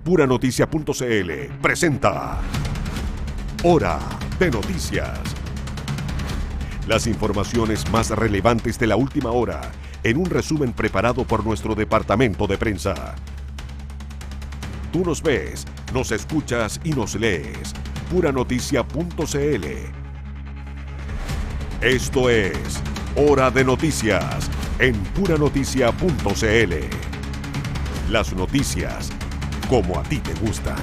Puranoticia.cl presenta Hora de Noticias. Las informaciones más relevantes de la última hora en un resumen preparado por nuestro departamento de prensa. Tú nos ves, nos escuchas y nos lees. Puranoticia.cl. Esto es Hora de Noticias en Puranoticia.cl. Las noticias como a ti te gustan.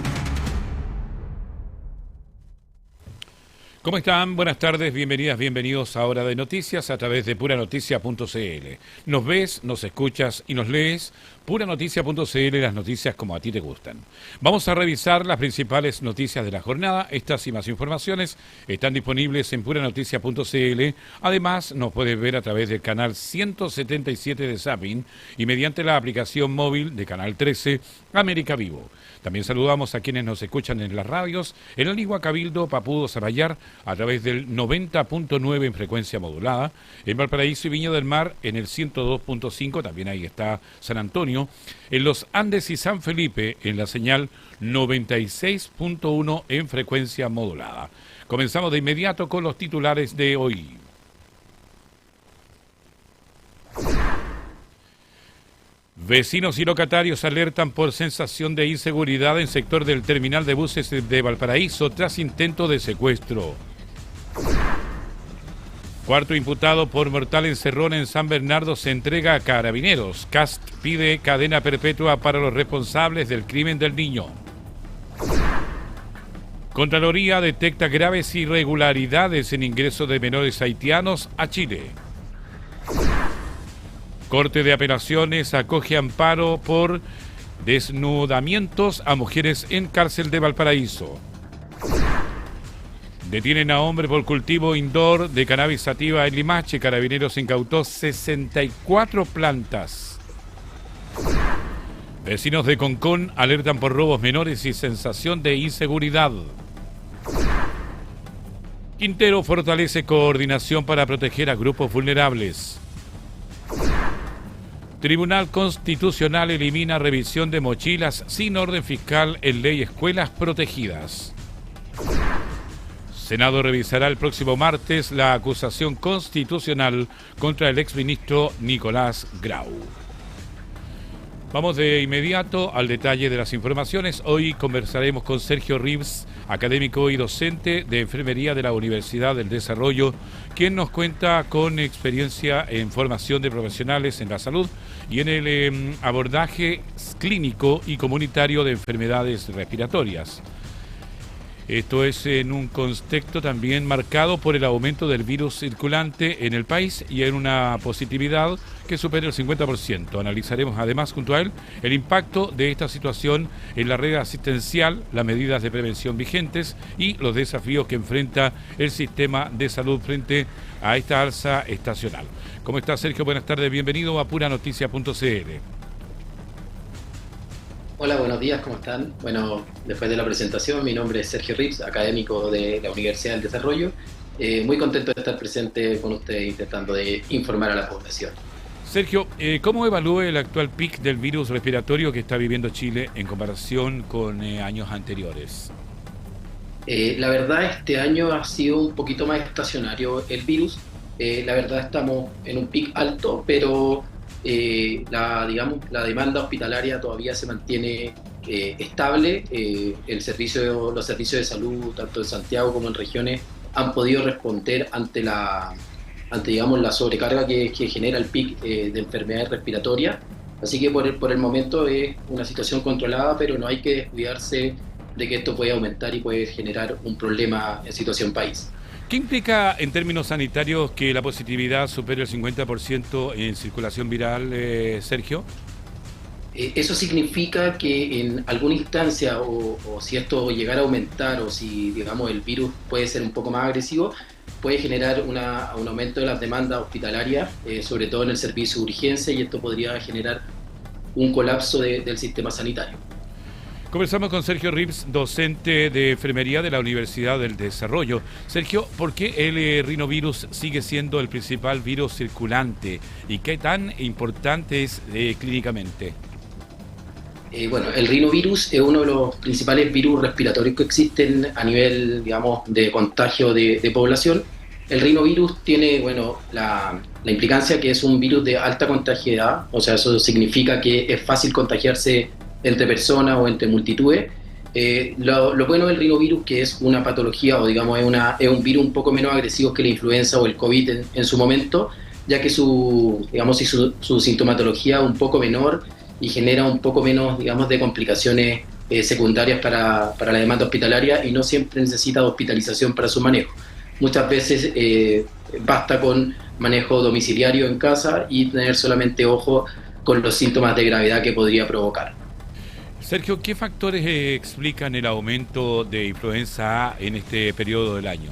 ¿Cómo están? Buenas tardes, bienvenidas, bienvenidos a Hora de Noticias a través de Puranoticia.cl. Nos ves, nos escuchas y nos lees. Puranoticia.cl, las noticias como a ti te gustan. Vamos a revisar las principales noticias de la jornada. Estas y más informaciones están disponibles en Puranoticia.cl. Además, nos puedes ver a través del canal 177 de Zapping y mediante la aplicación móvil de Canal 13, América Vivo. También saludamos a quienes nos escuchan en las radios, en Aligua, Cabildo, Papudo, Zaballar, a través del 90.9 en frecuencia modulada, en Valparaíso y Viña del Mar en el 102.5, también ahí está San Antonio, en Los Andes y San Felipe en la señal 96.1 en frecuencia modulada. Comenzamos de inmediato con los titulares de hoy. Vecinos y locatarios alertan por sensación de inseguridad en sector del terminal de buses de Valparaíso tras intento de secuestro. Cuarto imputado por mortal encerrón en San Bernardo se entrega a Carabineros. CAST pide cadena perpetua para los responsables del crimen del niño. Contraloría detecta graves irregularidades en ingreso de menores haitianos a Chile. Corte de Apelaciones acoge amparo por desnudamientos a mujeres en cárcel de Valparaíso. Detienen a hombre por cultivo indoor de cannabis sativa en Limache. Carabineros incautó 64 plantas. Vecinos de Concón alertan por robos menores y sensación de inseguridad. Quintero fortalece coordinación para proteger a grupos vulnerables. Tribunal Constitucional elimina revisión de mochilas sin orden fiscal en ley escuelas protegidas. Senado revisará el próximo martes la acusación constitucional contra el exministro Nicolás Grau. Vamos de inmediato al detalle de las informaciones. Hoy conversaremos con Sergio Rives, académico y docente de enfermería de la Universidad del Desarrollo, quien nos cuenta con experiencia en formación de profesionales en la salud y en el abordaje clínico y comunitario de enfermedades respiratorias. Esto es en un contexto también marcado por el aumento del virus circulante en el país y en una positividad que supera el 50%. Analizaremos además junto a él el impacto de esta situación en la red asistencial, las medidas de prevención vigentes y los desafíos que enfrenta el sistema de salud frente a esta alza estacional. ¿Cómo está, Sergio? Buenas tardes, bienvenido a Puranoticia.cl. Hola, buenos días, ¿cómo están? Bueno, después de la presentación, mi nombre es Sergio Rives, académico de la Universidad del Desarrollo. Muy contento de estar presente con ustedes intentando de informar a la población. Sergio, ¿cómo evalúa el actual pic del virus respiratorio que está viviendo Chile en comparación con años anteriores? La verdad, este año ha sido un poquito más estacionario el virus. La verdad, estamos en un pic alto, pero la demanda hospitalaria todavía se mantiene estable. Los servicios de salud, tanto en Santiago como en regiones, han podido responder ante la sobrecarga que genera el pic de enfermedades respiratorias. Así que por el momento es una situación controlada, pero no hay que descuidarse de que esto puede aumentar y puede generar un problema en situación país. ¿Qué implica en términos sanitarios que la positividad supere el 50% en circulación viral, Sergio? Eso significa que en alguna instancia, o si esto llegara a aumentar, o si digamos el virus puede ser un poco más agresivo, puede generar un aumento de las demandas hospitalarias, sobre todo en el servicio de urgencia, y esto podría generar un colapso del sistema sanitario. Conversamos con Sergio Rives, docente de enfermería de la Universidad del Desarrollo. Sergio, ¿por qué el rinovirus sigue siendo el principal virus circulante y qué tan importante es clínicamente? Bueno, el rinovirus es uno de los principales virus respiratorios que existen a nivel, digamos, de contagio de población. El rinovirus tiene, bueno, la implicancia que es un virus de alta contagiedad, o sea, eso significa que es fácil contagiarse entre personas o entre multitudes. Lo bueno del rinovirus, que es una patología o digamos es un virus un poco menos agresivo que la influenza o el COVID en su momento, ya que su sintomatología es un poco menor y genera un poco menos, digamos, de complicaciones secundarias para la demanda hospitalaria y no siempre necesita de hospitalización para su manejo. Muchas veces basta con manejo domiciliario en casa y tener solamente ojo con los síntomas de gravedad que podría provocar. Sergio, ¿qué factores explican el aumento de influenza A en este periodo del año?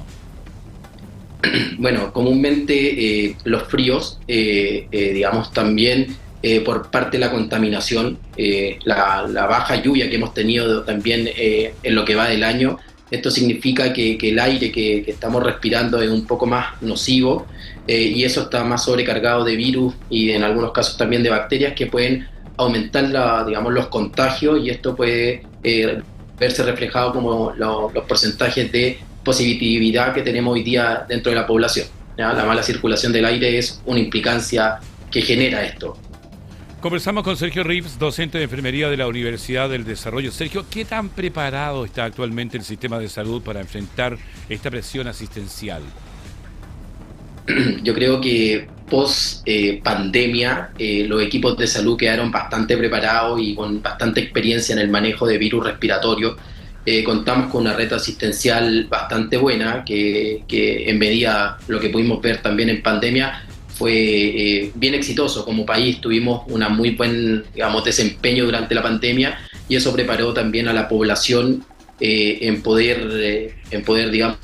Bueno, comúnmente los fríos, digamos, también por parte de la contaminación, la baja lluvia que hemos tenido también en lo que va del año. Esto significa que el aire que estamos respirando es un poco más nocivo y eso está más sobrecargado de virus y en algunos casos también de bacterias que pueden aumentar digamos, los contagios, y esto puede verse reflejado como los porcentajes de positividad que tenemos hoy día dentro de la población, ¿ya? La mala circulación del aire es una implicancia que genera esto. Conversamos con Sergio Rives, docente de enfermería de la Universidad del Desarrollo. Sergio, ¿qué tan preparado está actualmente el sistema de salud para enfrentar esta presión asistencial? Yo creo que post pandemia los equipos de salud quedaron bastante preparados y con bastante experiencia en el manejo de virus respiratorio. Contamos con una red asistencial bastante buena que en medida lo que pudimos ver también en pandemia fue bien exitoso. Como país tuvimos un muy buen, digamos, desempeño durante la pandemia y eso preparó también a la población en poder digamos,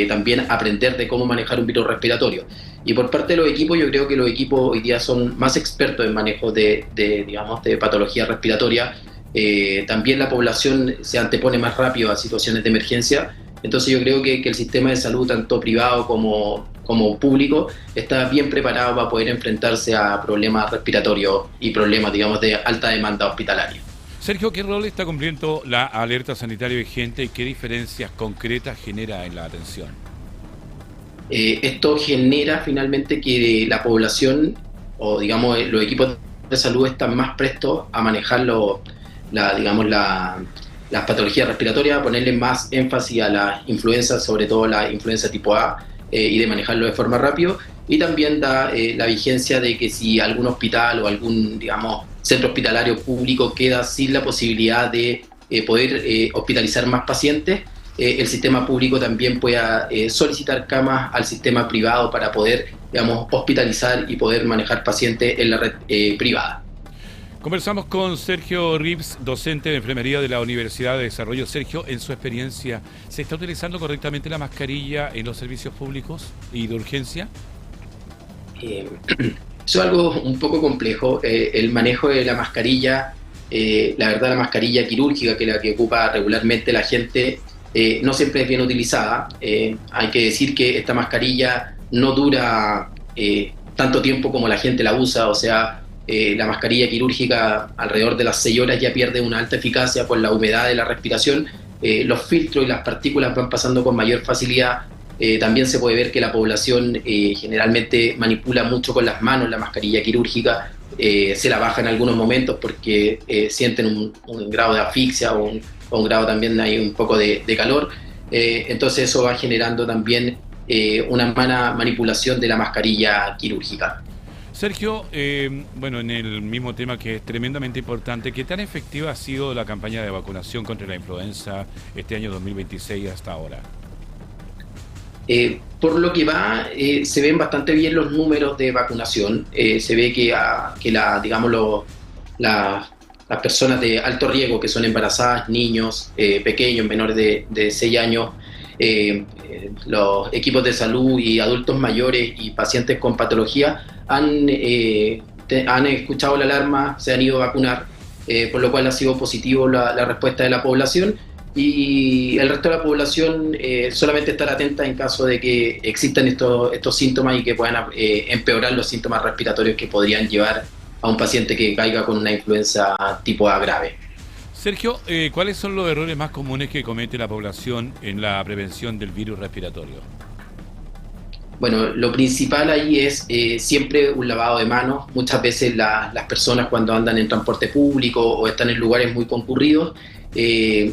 también aprender de cómo manejar un virus respiratorio. Y por parte de los equipos, yo creo que los equipos hoy día son más expertos en manejo digamos, de patología respiratoria. También la población se antepone más rápido a situaciones de emergencia. Entonces yo creo que el sistema de salud, tanto privado como público, está bien preparado para poder enfrentarse a problemas respiratorios y problemas, digamos, de alta demanda hospitalaria. Sergio, ¿qué rol está cumpliendo la alerta sanitaria vigente y qué diferencias concretas genera en la atención? Esto genera finalmente que la población, o digamos los equipos de salud, están más prestos a manejar las patologías respiratorias, a ponerle más énfasis a las influencias, sobre todo la influenza tipo A, y de manejarlo de forma rápida. Y también da la vigencia de que si algún hospital o algún, digamos, centro hospitalario público queda sin la posibilidad de poder hospitalizar más pacientes, el sistema público también pueda solicitar camas al sistema privado para poder, digamos, hospitalizar y poder manejar pacientes en la red privada. Conversamos con Sergio Rives, docente de enfermería de la Universidad de Desarrollo. Sergio, en su experiencia, ¿se está utilizando correctamente la mascarilla en los servicios públicos y de urgencia? Eso es algo un poco complejo. El manejo de la mascarilla, la verdad, la mascarilla quirúrgica, que es la que ocupa regularmente la gente, no siempre es bien utilizada. Hay que decir que esta mascarilla no dura tanto tiempo como la gente la usa, o sea, la mascarilla quirúrgica alrededor de las 6 horas ya pierde una alta eficacia por la humedad de la respiración. Los filtros y las partículas van pasando con mayor facilidad. También se puede ver que la población generalmente manipula mucho con las manos la mascarilla quirúrgica, se la baja en algunos momentos porque sienten un grado de asfixia o un grado también hay un poco de calor. Entonces eso va generando también una mala manipulación de la mascarilla quirúrgica. Sergio, bueno, en el mismo tema que es tremendamente importante, ¿qué tan efectiva ha sido la campaña de vacunación contra la influenza este año 2026 hasta ahora? Por lo que va, se ven bastante bien los números de vacunación. Se ve que las personas de alto riesgo, que son embarazadas, niños, pequeños, menores de 6 años, los equipos de salud y adultos mayores y pacientes con patología han escuchado la alarma, se han ido a vacunar, por lo cual ha sido positivo la respuesta de la población. Y el resto de la población solamente estar atenta en caso de que existan estos síntomas y que puedan empeorar los síntomas respiratorios que podrían llevar a un paciente que caiga con una influenza tipo A grave. Sergio, ¿cuáles son los errores más comunes que comete la población en la prevención del virus respiratorio? Bueno, lo principal ahí es siempre un lavado de manos. Muchas veces las personas cuando andan en transporte público o están en lugares muy concurridos,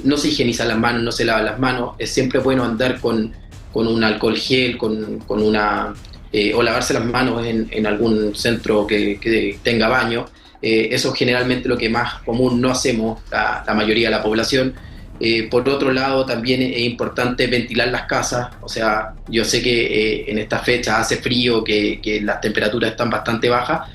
no se higienizan las manos, no se lavan las manos. Es siempre bueno andar con un alcohol gel, o lavarse las manos en algún centro que tenga baño. Eso es generalmente lo que más común no hacemos la mayoría de la población. Por otro lado, también es importante ventilar las casas. O sea, yo sé que en estas fechas hace frío, que las temperaturas están bastante bajas,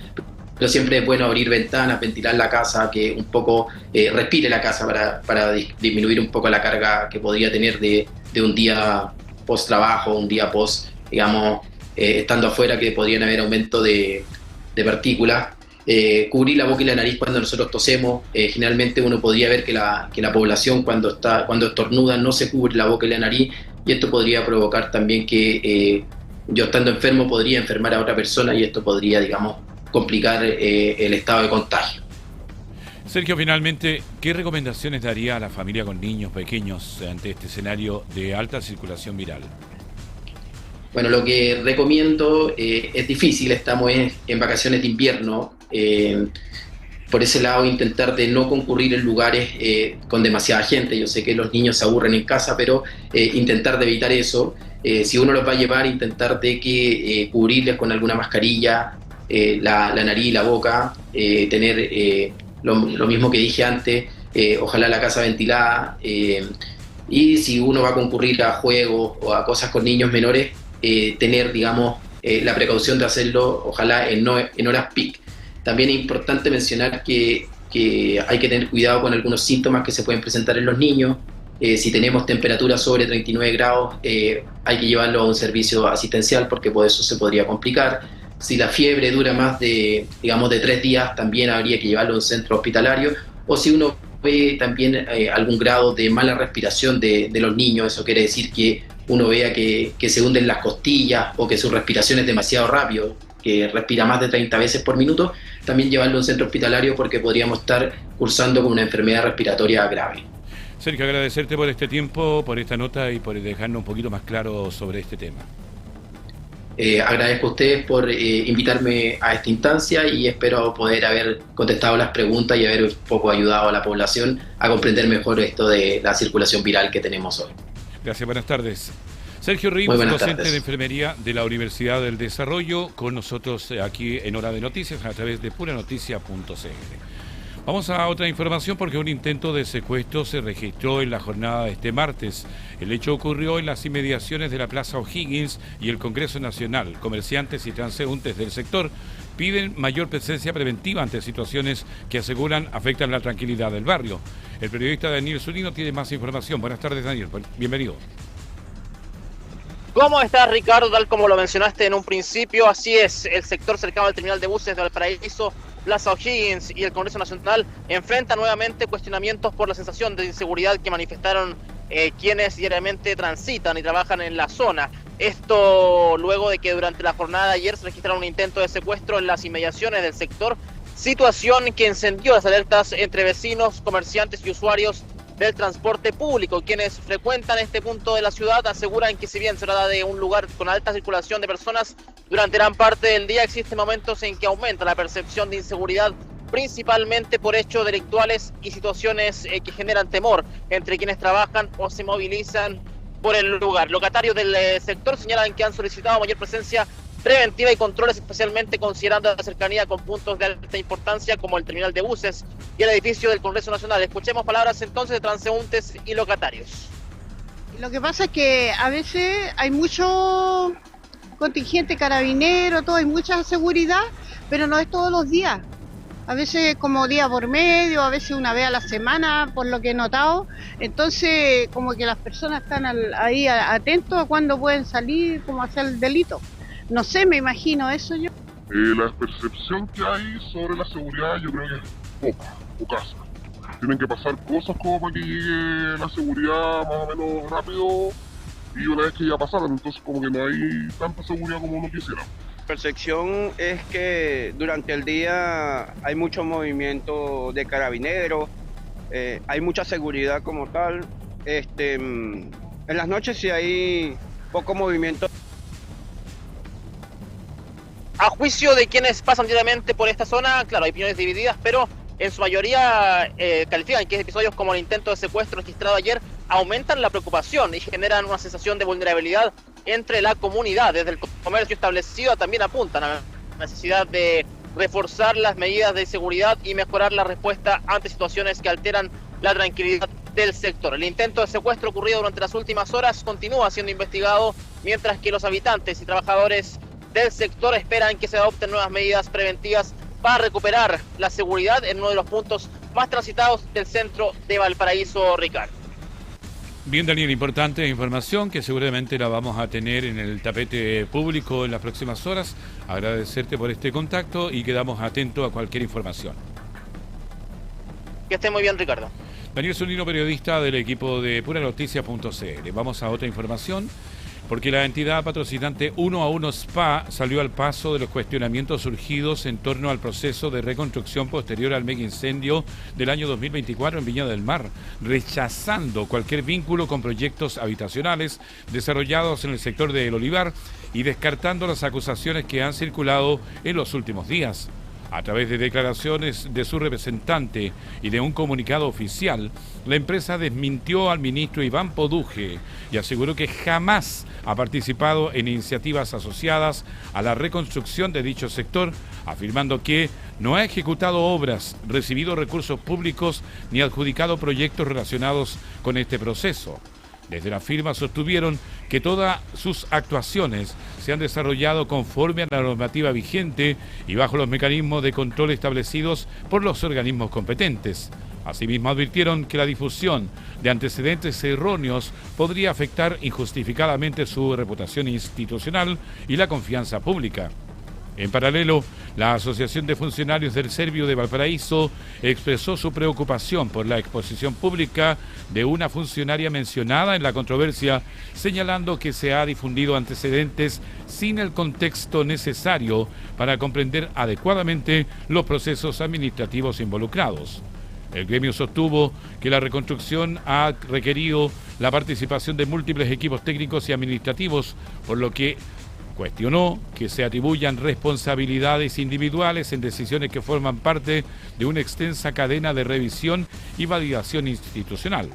pero siempre es bueno abrir ventanas, ventilar la casa, que un poco respire la casa para disminuir un poco la carga que podría tener de un día post trabajo, un día post, digamos, estando afuera, que podrían haber aumento de partículas. Cubrir la boca y la nariz cuando nosotros tosemos. Generalmente uno podría ver que la población cuando estornuda no se cubre la boca y la nariz, y esto podría provocar también que yo estando enfermo podría enfermar a otra persona, y esto podría, digamos, complicar el estado de contagio. Sergio, finalmente, ¿qué recomendaciones daría a la familia con niños pequeños ante este escenario de alta circulación viral? Bueno, lo que recomiendo es difícil, estamos en vacaciones de invierno. Por ese lado, intentar de no concurrir en lugares con demasiada gente. Yo sé que los niños se aburren en casa, pero intentar de evitar eso. Si uno los va a llevar, intentar de que cubrirles con alguna mascarilla la nariz y la boca, tener lo mismo que dije antes, ojalá la casa ventilada. Y si uno va a concurrir a juegos o a cosas con niños menores, tener, digamos, la precaución de hacerlo, ojalá en horas peak. También es importante mencionar que hay que tener cuidado con algunos síntomas que se pueden presentar en los niños. Si tenemos temperatura sobre 39 grados, hay que llevarlo a un servicio asistencial, porque por eso se podría complicar. Si la fiebre dura más de 3 días, también habría que llevarlo a un centro hospitalario. O si uno ve también algún grado de mala respiración de los niños, eso quiere decir que uno vea que se hunden las costillas o que su respiración es demasiado rápido, que respira más de 30 veces por minuto, también llevarlo a un centro hospitalario, porque podríamos estar cursando con una enfermedad respiratoria grave. Sergio, agradecerte por este tiempo, por esta nota y por dejarnos un poquito más claro sobre este tema. Agradezco a ustedes por invitarme a esta instancia, y espero poder haber contestado las preguntas y haber un poco ayudado a la población a comprender mejor esto de la circulación viral que tenemos hoy. Gracias, buenas tardes. Sergio Rives, docente de enfermería de la Universidad del Desarrollo, con nosotros aquí en Hora de Noticias a través de puranoticia.cl. Vamos a otra información, porque un intento de secuestro se registró en la jornada de este martes. El hecho ocurrió en las inmediaciones de la Plaza O'Higgins y el Congreso Nacional. Comerciantes y transeúntes del sector piden mayor presencia preventiva ante situaciones que aseguran afectan la tranquilidad del barrio. El periodista Daniel Zunino tiene más información. Buenas tardes, Daniel. Bienvenido. ¿Cómo estás, Ricardo? Tal como lo mencionaste en un principio, así es, el sector cercano al terminal de buses de Valparaíso, Plaza O'Higgins y el Congreso Nacional enfrentan nuevamente cuestionamientos por la sensación de inseguridad que manifestaron quienes diariamente transitan y trabajan en la zona. Esto luego de que durante la jornada de ayer se registraron un intento de secuestro en las inmediaciones del sector, situación que encendió las alertas entre vecinos, comerciantes y usuarios del transporte público. Quienes frecuentan este punto de la ciudad aseguran que, si bien se trata de un lugar con alta circulación de personas, durante gran parte del día existen momentos en que aumenta la percepción de inseguridad, principalmente por hechos delictuales y situaciones que generan temor entre quienes trabajan o se movilizan por el lugar. Locatarios del sector señalan que han solicitado mayor presencia preventiva y controles, especialmente considerando la cercanía con puntos de alta importancia como el terminal de buses y el edificio del Congreso Nacional. Escuchemos palabras entonces de transeúntes y locatarios. Lo que pasa es que a veces hay mucho contingente carabinero, todo, hay mucha seguridad, pero no es todos los días. A veces como día por medio, a veces una vez a la semana, por lo que he notado. Entonces, como que las personas están ahí atentos a cuándo pueden salir, como hacer el delito. No sé, me imagino eso yo. La percepción que hay sobre la seguridad yo creo que es pocas. Tienen que pasar cosas como para que llegue la seguridad más o menos rápido, y una vez que ya pasaron, entonces como que no hay tanta seguridad como uno quisiera. Percepción es que durante el día hay mucho movimiento de carabineros, hay mucha seguridad como tal. En las noches sí hay poco movimiento. A juicio de quienes pasan diariamente por esta zona, claro, hay opiniones divididas, pero en su mayoría califican que episodios como el intento de secuestro registrado ayer aumentan la preocupación y generan una sensación de vulnerabilidad entre la comunidad. Desde el comercio establecido también apuntan a la necesidad de reforzar las medidas de seguridad y mejorar la respuesta ante situaciones que alteran la tranquilidad del sector. El intento de secuestro ocurrido durante las últimas horas continúa siendo investigado, mientras que los habitantes y trabajadores del sector esperan que se adopten nuevas medidas preventivas para recuperar la seguridad en uno de los puntos más transitados del centro de Valparaíso, Ricardo. Bien, Daniel, importante información que seguramente la vamos a tener en el tapete público en las próximas horas. Agradecerte por este contacto y quedamos atentos a cualquier información. Que esté muy bien, Ricardo. Daniel Zunino, periodista del equipo de PuraNoticia.cl. Vamos a otra información, porque la entidad patrocinante 1&1 Spa salió al paso de los cuestionamientos surgidos en torno al proceso de reconstrucción posterior al mega incendio del año 2024 en Viña del Mar, rechazando cualquier vínculo con proyectos habitacionales desarrollados en el sector del Olivar y descartando las acusaciones que han circulado en los últimos días. A través de declaraciones de su representante y de un comunicado oficial, la empresa desmintió al ministro Iván Poduje y aseguró que jamás ha participado en iniciativas asociadas a la reconstrucción de dicho sector, afirmando que no ha ejecutado obras, recibido recursos públicos ni adjudicado proyectos relacionados con este proceso. Desde la firma sostuvieron que todas sus actuaciones se han desarrollado conforme a la normativa vigente y bajo los mecanismos de control establecidos por los organismos competentes. Asimismo, advirtieron que la difusión de antecedentes erróneos podría afectar injustificadamente su reputación institucional y la confianza pública. En paralelo, la Asociación de Funcionarios del Servio de Valparaíso expresó su preocupación por la exposición pública de una funcionaria mencionada en la controversia, señalando que se ha difundido antecedentes sin el contexto necesario para comprender adecuadamente los procesos administrativos involucrados. El gremio sostuvo que la reconstrucción ha requerido la participación de múltiples equipos técnicos y administrativos, por lo que cuestionó que se atribuyan responsabilidades individuales en decisiones que forman parte de una extensa cadena de revisión y validación institucional.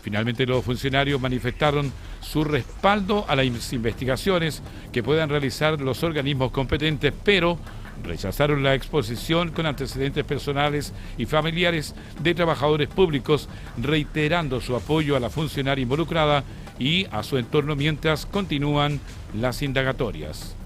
Finalmente, los funcionarios manifestaron su respaldo a las investigaciones que puedan realizar los organismos competentes, pero rechazaron la exposición con antecedentes personales y familiares de trabajadores públicos, reiterando su apoyo a la funcionaria involucrada y a su entorno mientras continúan las indagatorias.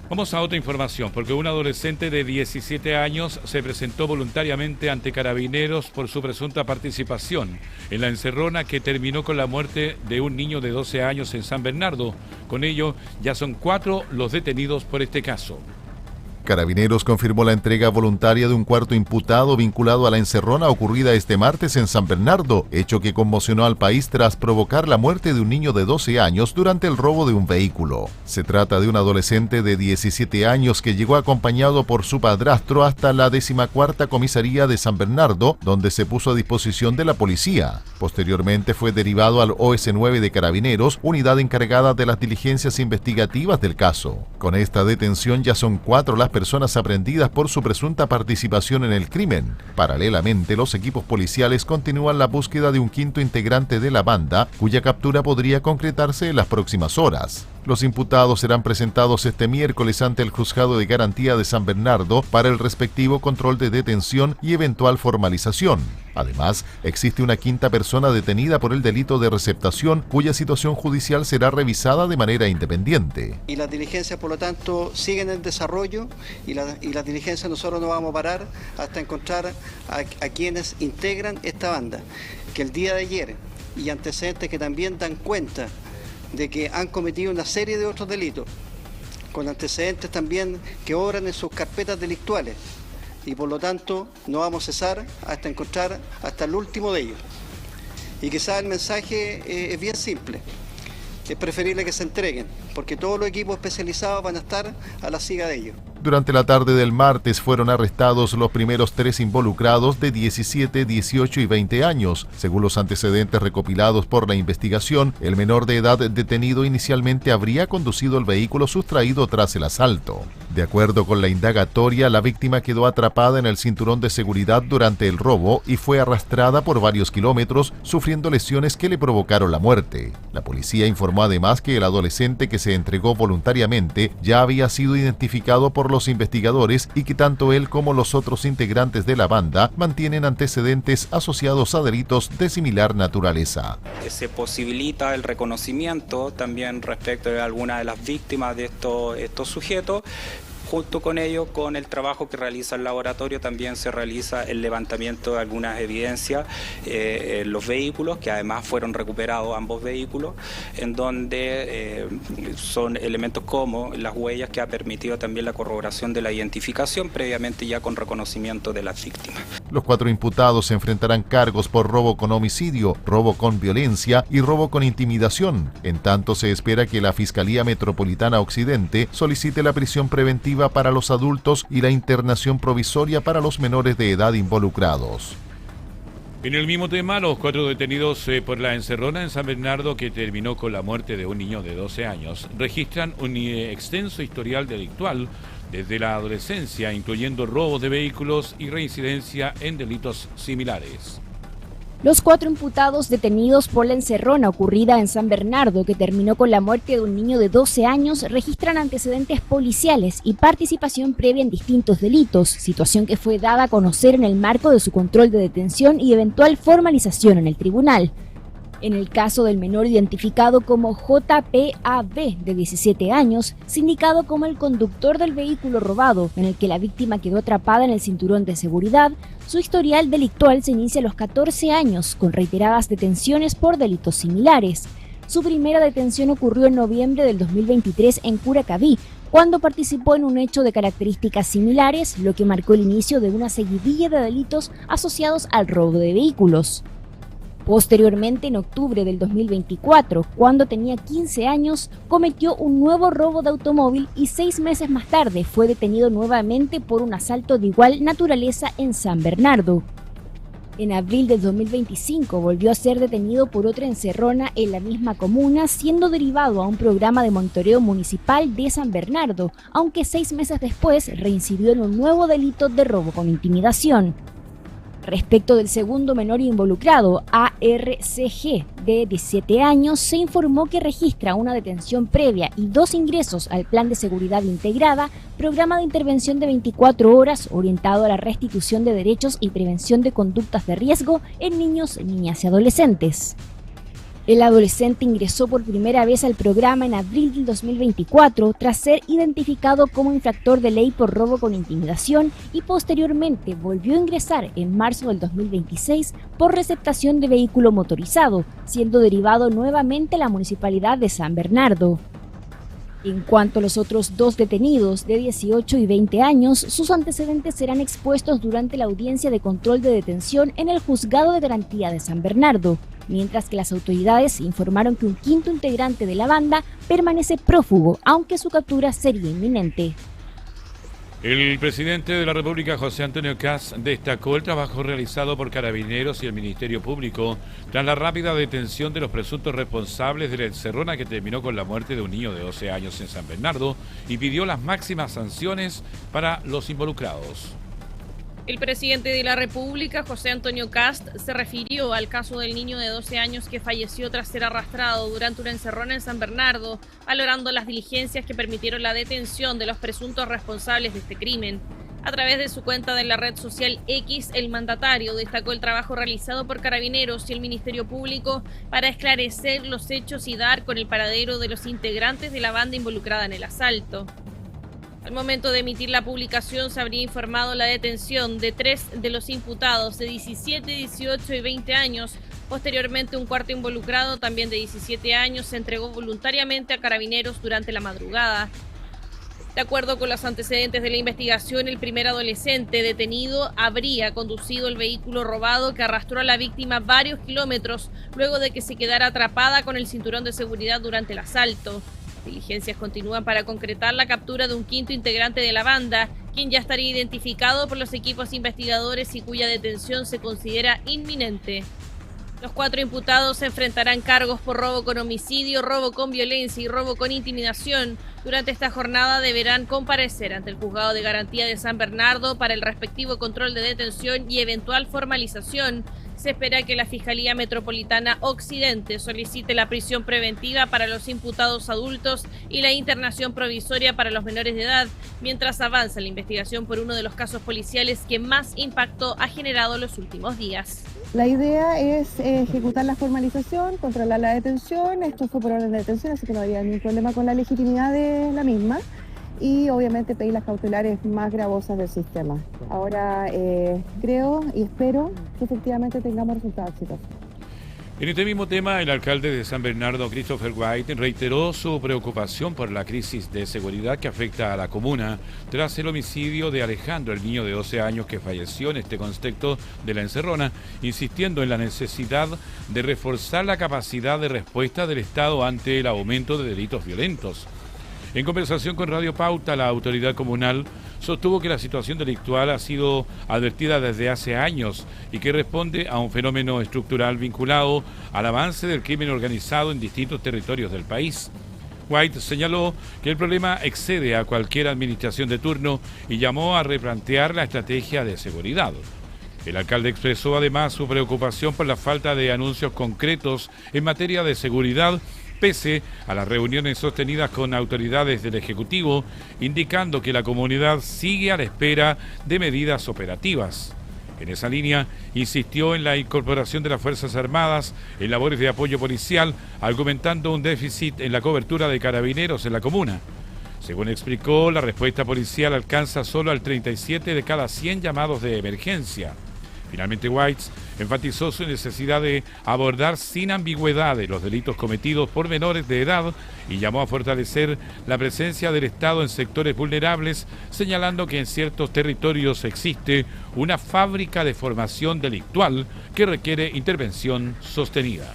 Vamos a otra información, porque un adolescente de 17 años se presentó voluntariamente ante Carabineros por su presunta participación en la encerrona que terminó con la muerte de un niño de 12 años en San Bernardo. Con ello, ya son 4 los detenidos por este caso. Carabineros confirmó la entrega voluntaria de un cuarto imputado vinculado a la encerrona ocurrida este martes en San Bernardo, hecho que conmocionó al país tras provocar la muerte de un niño de 12 años durante el robo de un vehículo. Se trata de un adolescente de 17 años que llegó acompañado por su padrastro hasta la 14ª comisaría de San Bernardo, donde se puso a disposición de la policía. Posteriormente fue derivado al OS9 de Carabineros, unidad encargada de las diligencias investigativas del caso. Con esta detención ya son 4 las personas aprehendidas por su presunta participación en el crimen. Paralelamente, los equipos policiales continúan la búsqueda de un quinto integrante de la banda, cuya captura podría concretarse en las próximas horas. Los imputados serán presentados este miércoles ante el Juzgado de Garantía de San Bernardo para el respectivo control de detención y eventual formalización. Además, existe una quinta persona detenida por el delito de receptación, cuya situación judicial será revisada de manera independiente. Y las diligencias, por lo tanto, siguen en desarrollo y las diligencias nosotros no vamos a parar hasta encontrar a quienes integran esta banda, que el día de ayer y antecedentes que también dan cuenta de que han cometido una serie de otros delitos, con antecedentes también que obran en sus carpetas delictuales, y por lo tanto no vamos a cesar hasta encontrar hasta el último de ellos. Y quizás el mensaje es bien simple: es preferible que se entreguen, porque todos los equipos especializados van a estar a la siga de ellos. Durante la tarde del martes fueron arrestados los primeros 3 involucrados de 17, 18 y 20 años. Según los antecedentes recopilados por la investigación, el menor de edad detenido inicialmente habría conducido el vehículo sustraído tras el asalto. De acuerdo con la indagatoria, la víctima quedó atrapada en el cinturón de seguridad durante el robo y fue arrastrada por varios kilómetros, sufriendo lesiones que le provocaron la muerte. La policía informó además que el adolescente que se entregó voluntariamente ya había sido identificado por los investigadores y que tanto él como los otros integrantes de la banda mantienen antecedentes asociados a delitos de similar naturaleza. Se posibilita el reconocimiento también respecto de algunas de las víctimas de estos sujetos. Junto con ello, con el trabajo que realiza el laboratorio, también se realiza el levantamiento de algunas evidencias en los vehículos, que además fueron recuperados ambos vehículos, en donde son elementos como las huellas que ha permitido también la corroboración de la identificación, previamente ya con reconocimiento de las víctimas. Los 4 imputados se enfrentarán cargos por robo con homicidio, robo con violencia y robo con intimidación. En tanto, se espera que la Fiscalía Metropolitana Occidente solicite la prisión preventiva para los adultos y la internación provisoria para los menores de edad involucrados. En el mismo tema, los 4 detenidos por la encerrona en San Bernardo, que terminó con la muerte de un niño de 12 años, registran un extenso historial delictual desde la adolescencia, incluyendo robos de vehículos y reincidencia en delitos similares. Los 4 imputados detenidos por la encerrona ocurrida en San Bernardo, que terminó con la muerte de un niño de 12 años, registran antecedentes policiales y participación previa en distintos delitos, situación que fue dada a conocer en el marco de su control de detención y eventual formalización en el tribunal. En el caso del menor identificado como JPAB, de 17 años, sindicado como el conductor del vehículo robado, en el que la víctima quedó atrapada en el cinturón de seguridad, su historial delictual se inicia a los 14 años, con reiteradas detenciones por delitos similares. Su primera detención ocurrió en noviembre del 2023 en Curacaví, cuando participó en un hecho de características similares, lo que marcó el inicio de una seguidilla de delitos asociados al robo de vehículos. Posteriormente, en octubre del 2024, cuando tenía 15 años, cometió un nuevo robo de automóvil y 6 meses más tarde fue detenido nuevamente por un asalto de igual naturaleza en San Bernardo. En abril del 2025 volvió a ser detenido por otra encerrona en la misma comuna, siendo derivado a un programa de monitoreo municipal de San Bernardo, aunque 6 meses después reincidió en un nuevo delito de robo con intimidación. Respecto del segundo menor involucrado, ARCG, de 17 años, se informó que registra una detención previa y 2 ingresos al Plan de Seguridad Integrada, programa de intervención de 24 horas orientado a la restitución de derechos y prevención de conductas de riesgo en niños, niñas y adolescentes. El adolescente ingresó por primera vez al programa en abril del 2024 tras ser identificado como infractor de ley por robo con intimidación y posteriormente volvió a ingresar en marzo del 2026 por receptación de vehículo motorizado, siendo derivado nuevamente a la Municipalidad de San Bernardo. En cuanto a los otros 2 detenidos de 18 y 20 años, sus antecedentes serán expuestos durante la audiencia de control de detención en el Juzgado de Garantía de San Bernardo, mientras que las autoridades informaron que un 5º integrante de la banda permanece prófugo, aunque su captura sería inminente. El presidente de la República, José Antonio Kast, destacó el trabajo realizado por Carabineros y el Ministerio Público tras la rápida detención de los presuntos responsables de la encerrona que terminó con la muerte de un niño de 12 años en San Bernardo y pidió las máximas sanciones para los involucrados. El presidente de la República, José Antonio Kast, se refirió al caso del niño de 12 años que falleció tras ser arrastrado durante una encerrona en San Bernardo, valorando las diligencias que permitieron la detención de los presuntos responsables de este crimen. A través de su cuenta de la red social X, el mandatario destacó el trabajo realizado por Carabineros y el Ministerio Público para esclarecer los hechos y dar con el paradero de los integrantes de la banda involucrada en el asalto. Al momento de emitir la publicación se habría informado la detención de 3 de los imputados de 17, 18 y 20 años. Posteriormente, un 4º involucrado, también de 17 años, se entregó voluntariamente a Carabineros durante la madrugada. De acuerdo con los antecedentes de la investigación, el primer adolescente detenido habría conducido el vehículo robado que arrastró a la víctima varios kilómetros luego de que se quedara atrapada con el cinturón de seguridad durante el asalto. Las diligencias continúan para concretar la captura de un quinto integrante de la banda, quien ya estaría identificado por los equipos investigadores y cuya detención se considera inminente. Los 4 imputados se enfrentarán cargos por robo con homicidio, robo con violencia y robo con intimidación. Durante esta jornada deberán comparecer ante el Juzgado de Garantía de San Bernardo para el respectivo control de detención y eventual formalización. Se espera que la Fiscalía Metropolitana Occidente solicite la prisión preventiva para los imputados adultos y la internación provisoria para los menores de edad, mientras avanza la investigación por uno de los casos policiales que más impacto ha generado los últimos días. La idea es ejecutar la formalización, controlar la detención. Esto fue por orden de detención, así que no había ningún problema con la legitimidad de la misma. Y obviamente pedir las cautelares más gravosas del sistema. Ahora creo y espero que efectivamente tengamos resultados exitosos. En este mismo tema, el alcalde de San Bernardo, Christopher White, reiteró su preocupación por la crisis de seguridad que afecta a la comuna tras el homicidio de Alejandro, el niño de 12 años que falleció en este contexto de la encerrona, insistiendo en la necesidad de reforzar la capacidad de respuesta del Estado ante el aumento de delitos violentos. En conversación con Radio Pauta, la autoridad comunal sostuvo que la situación delictual ha sido advertida desde hace años y que responde a un fenómeno estructural vinculado al avance del crimen organizado en distintos territorios del país. White señaló que el problema excede a cualquier administración de turno y llamó a replantear la estrategia de seguridad. El alcalde expresó además su preocupación por la falta de anuncios concretos en materia de seguridad, pese a las reuniones sostenidas con autoridades del Ejecutivo, indicando que la comunidad sigue a la espera de medidas operativas. En esa línea, insistió en la incorporación de las Fuerzas Armadas en labores de apoyo policial, argumentando un déficit en la cobertura de carabineros en la comuna. Según explicó, la respuesta policial alcanza solo al 37 de cada 100 llamados de emergencia. Finalmente, White enfatizó su necesidad de abordar sin ambigüedades los delitos cometidos por menores de edad y llamó a fortalecer la presencia del Estado en sectores vulnerables, señalando que en ciertos territorios existe una fábrica de formación delictual que requiere intervención sostenida.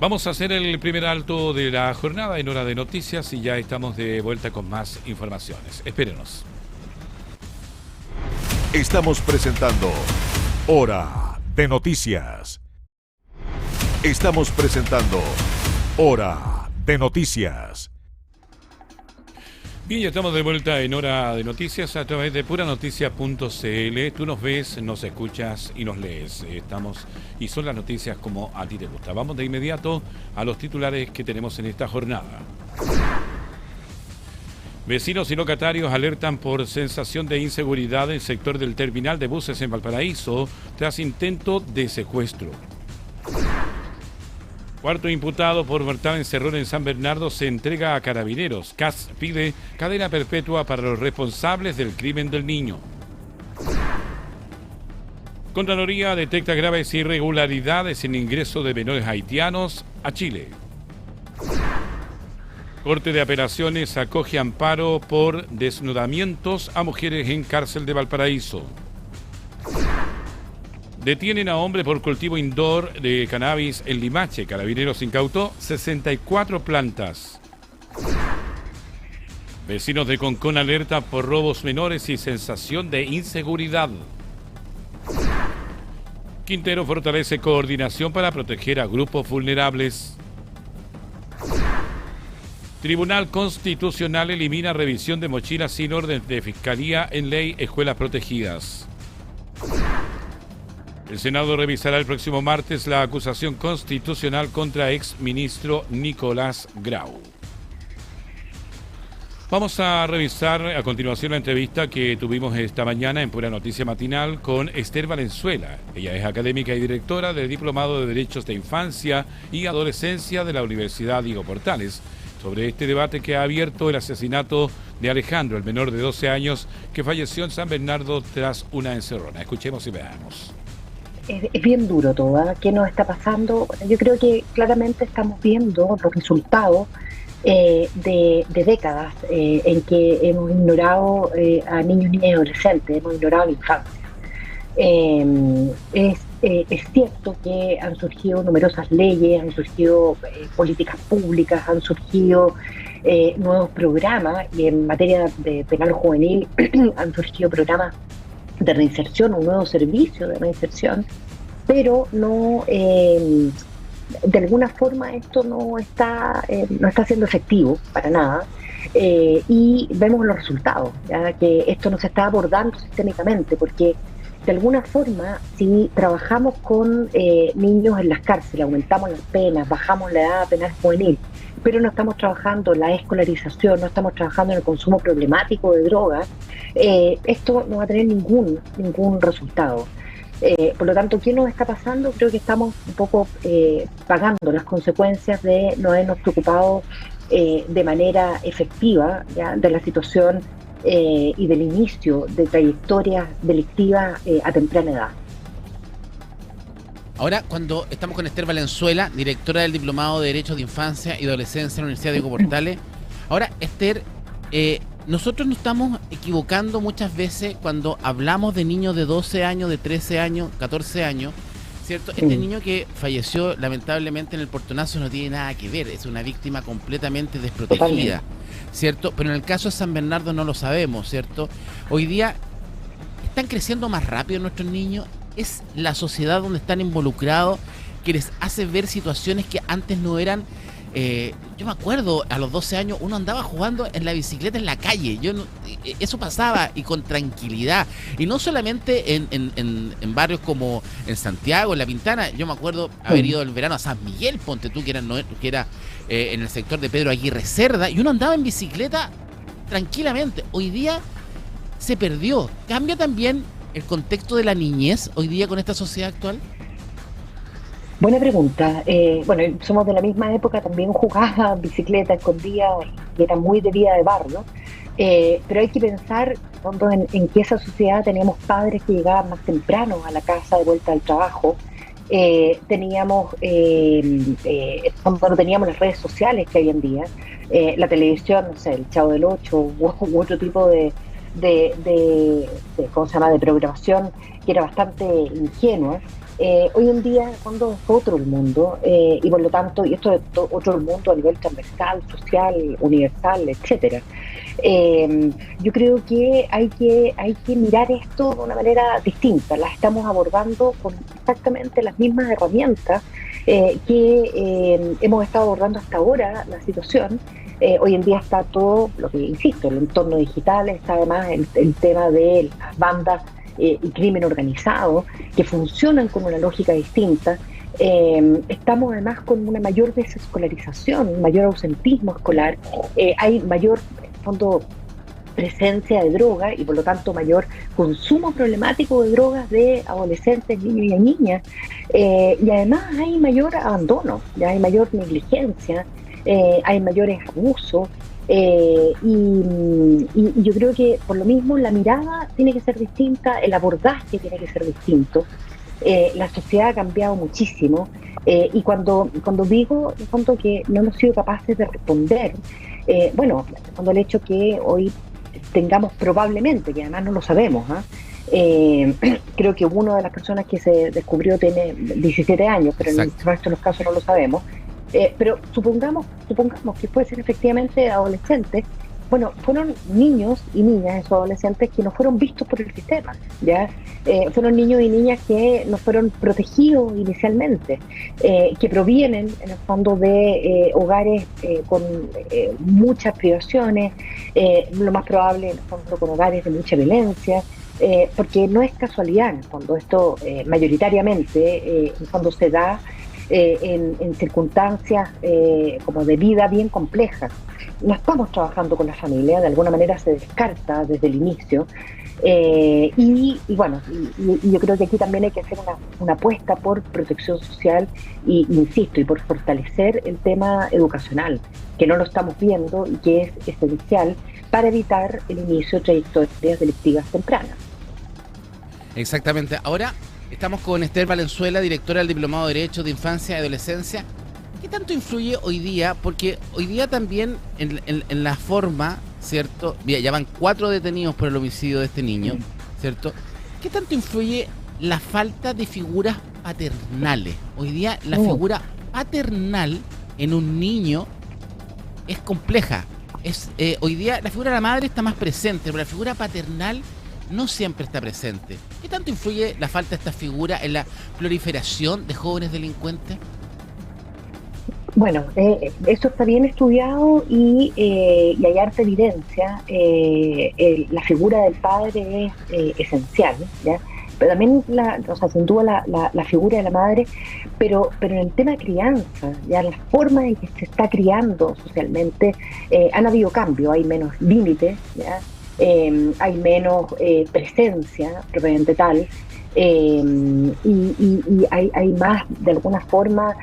Vamos a hacer el primer alto de la jornada en Hora de Noticias y ya estamos de vuelta con más informaciones. Espérenos. Estamos presentando Hora de Noticias. Estamos presentando Hora de Noticias. Bien, ya estamos de vuelta en Hora de Noticias a través de puranoticias.cl. Tú nos ves, nos escuchas y nos lees. Y son las noticias como a ti te gusta. Vamos de inmediato a los titulares que tenemos en esta jornada. Vecinos y locatarios alertan por sensación de inseguridad en el sector del terminal de buses en Valparaíso tras intento de secuestro. Cuarto imputado por mortal encerrón en San Bernardo se entrega a Carabineros. CAS pide cadena perpetua para los responsables del crimen del niño. Contraloría detecta graves irregularidades en ingreso de menores haitianos a Chile. Corte de Apelaciones acoge amparo por desnudamientos a mujeres en cárcel de Valparaíso. Detienen a hombre por cultivo indoor de cannabis en Limache. Carabineros incautó 64 plantas. Vecinos de Concón alertan por robos menores y sensación de inseguridad. Quintero fortalece coordinación para proteger a grupos vulnerables. Tribunal Constitucional elimina revisión de mochilas sin orden de Fiscalía en ley Escuelas Protegidas. El Senado revisará el próximo martes la acusación constitucional contra exministro Nicolás Grau. Vamos a revisar a continuación la entrevista que tuvimos esta mañana en Pura Noticia Matinal con Esther Valenzuela. Ella es académica y directora del Diplomado de Derechos de Infancia y Adolescencia de la Universidad Diego Portales, sobre este debate que ha abierto el asesinato de Alejandro, el menor de 12 años, que falleció en San Bernardo tras una encerrona. Escuchemos y veamos. Es bien duro todo, ¿eh? ¿Qué nos está pasando? Yo creo que claramente estamos viendo los resultados de décadas en que hemos ignorado a niños, niñas y adolescentes, hemos ignorado a la infancia. Es es cierto que han surgido numerosas leyes, han surgido políticas públicas, han surgido nuevos programas, y en materia de penal juvenil han surgido programas de reinserción, un nuevo servicio de reinserción, pero no, de alguna forma esto no está siendo efectivo para nada. Y vemos los resultados, ya que esto no se está abordando sistémicamente, porque de alguna forma, si trabajamos con niños en las cárceles, aumentamos las penas, bajamos la edad penal juvenil, pero no estamos trabajando la escolarización, no estamos trabajando en el consumo problemático de drogas, esto no va a tener ningún resultado. Por lo tanto, ¿qué nos está pasando? Creo que estamos un poco pagando las consecuencias de no habernos preocupado de manera efectiva, ¿ya?, de la situación y del inicio de trayectorias delictivas a temprana edad. Ahora, cuando estamos con Esther Valenzuela, directora del Diplomado de Derechos de Infancia y Adolescencia en la Universidad Diego Portales. Ahora, Esther, nosotros nos estamos equivocando muchas veces cuando hablamos de niños de 12 años, de 13 años, 14 años, ¿cierto? Este niño que falleció lamentablemente en el portonazo no tiene nada que ver, es una víctima completamente desprotegida, ¿cierto? Pero en el caso de San Bernardo no lo sabemos, ¿cierto? Hoy día están creciendo más rápido nuestros niños, es la sociedad donde están involucrados que les hace ver situaciones que antes no eran. Yo me acuerdo, a los 12 años uno andaba jugando en la bicicleta en la calle, eso pasaba, y con tranquilidad, y no solamente en barrios como en Santiago, en La Pintana. Yo me acuerdo haber ido el verano a San Miguel, ponte tú, que era en el sector de Pedro Aguirre Cerda, y uno andaba en bicicleta tranquilamente. Hoy día se perdió. ¿Cambia también el contexto de la niñez hoy día con esta sociedad actual? Buena pregunta. Bueno, somos de la misma época, también jugaba bicicleta escondida y era muy de vida de barrio, pero hay que pensar en que esa sociedad teníamos padres que llegaban más temprano a la casa de vuelta al trabajo, teníamos las redes sociales que hay en día, la televisión, no sé, el Chavo del Ocho u otro tipo de ¿cómo se llama?, de programación que era bastante ingenua. Hoy en día, cuando es otro el mundo, y por lo tanto, y esto es otro el mundo a nivel transversal, social, universal, etcétera. Yo creo que hay que mirar esto de una manera distinta. Las estamos abordando con exactamente las mismas herramientas que hemos estado abordando hasta ahora la situación. Hoy en día está todo, lo que insisto, el entorno digital, está además el tema de las bandas y crimen organizado, que funcionan con una lógica distinta. Estamos además con una mayor desescolarización, mayor ausentismo escolar, hay mayor, en fondo, presencia de droga y por lo tanto mayor consumo problemático de drogas de adolescentes, niños y niñas, y además hay mayor abandono, ya hay mayor negligencia, hay mayores abusos. Y yo creo que por lo mismo la mirada tiene que ser distinta, el abordaje tiene que ser distinto. La sociedad ha cambiado muchísimo, y cuando digo en fondo que no hemos sido capaces de responder, bueno, cuando el hecho que hoy tengamos probablemente, que además no lo sabemos, creo que una de las personas que se descubrió tiene 17 años, pero en el resto de los casos no lo sabemos. Pero supongamos que puede ser efectivamente adolescentes. Bueno, fueron niños y niñas, esos adolescentes, que no fueron vistos por el sistema, ¿ya? Fueron niños y niñas que no fueron protegidos inicialmente, que provienen, en el fondo, de hogares con muchas privaciones, lo más probable, en el fondo, con hogares de mucha violencia, porque no es casualidad, en el fondo, esto mayoritariamente, en el fondo, se da en circunstancias como de vida bien complejas. No estamos trabajando con la familia, de alguna manera se descarta desde el inicio, y bueno, y yo creo que aquí también hay que hacer una apuesta por protección social y, insisto, y por fortalecer el tema educacional, que no lo estamos viendo y que es esencial para evitar el inicio de trayectorias delictivas tempranas. Exactamente. Ahora estamos con Esther Valenzuela, directora del Diplomado de Derechos de Infancia y Adolescencia. ¿Qué tanto influye hoy día? Porque hoy día también en la forma, ¿cierto? Ya van 4 detenidos por el homicidio de este niño, ¿cierto? ¿Qué tanto influye la falta de figuras paternales. Hoy día la figura paternal en un niño es compleja. Hoy día la figura de la madre está más presente, pero la figura paternal no siempre está presente. ¿Qué tanto influye la falta de esta figura en la proliferación de jóvenes delincuentes? Bueno, eso está bien estudiado y hay harta evidencia. La figura del padre es esencial, ¿ya? Pero también, sin duda, la figura de la madre, pero en el tema de crianza, ya la forma en que se está criando socialmente, han habido cambios, hay menos límites, ¿ya? Hay menos presencia propiamente tal, y hay más, de alguna forma,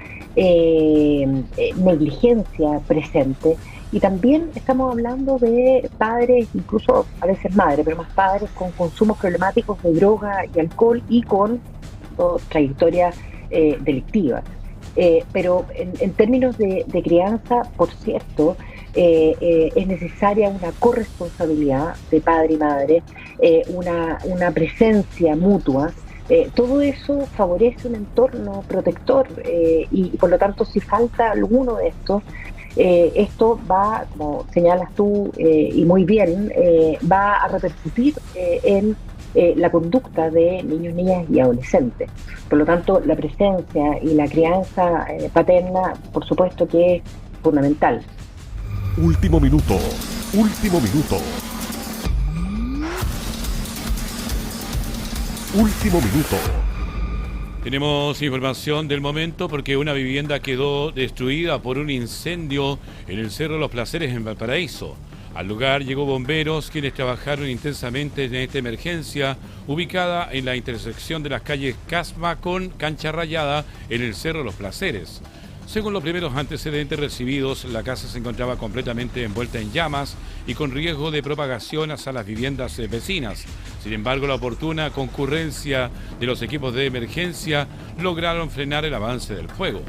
negligencia presente. Y también estamos hablando de padres, incluso a veces madres, pero más padres con consumos problemáticos de droga y alcohol y con trayectorias delictivas. Pero en términos de crianza, por cierto, es necesaria una corresponsabilidad de padre y madre, una presencia mutua. Todo eso favorece un entorno protector y por lo tanto, si falta alguno de estos, esto va, como señalas tú y muy bien, va a repercutir en la conducta de niños, niñas y adolescentes. Por lo tanto, la presencia y la crianza paterna, por supuesto que es fundamental. Último minuto. Último minuto. Último minuto. Tenemos información del momento porque una vivienda quedó destruida por un incendio en el Cerro Los Placeres en Valparaíso. Al lugar llegó bomberos, quienes trabajaron intensamente en esta emergencia, ubicada en la intersección de las calles Casma con Cancha Rayada en el Cerro Los Placeres. Según los primeros antecedentes recibidos, la casa se encontraba completamente envuelta en llamas y con riesgo de propagación hacia las viviendas vecinas. Sin embargo, la oportuna concurrencia de los equipos de emergencia lograron frenar el avance del fuego.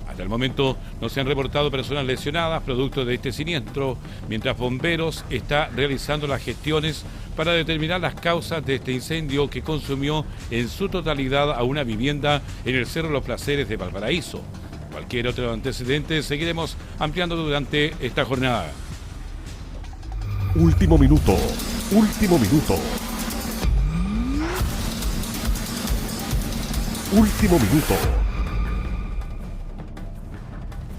Hasta el momento no se han reportado personas lesionadas producto de este siniestro, mientras bomberos está realizando las gestiones para determinar las causas de este incendio que consumió en su totalidad a una vivienda en el Cerro Los Placeres de Valparaíso. Cualquier otro antecedente seguiremos ampliando durante esta jornada. Último minuto. Último minuto. Último minuto.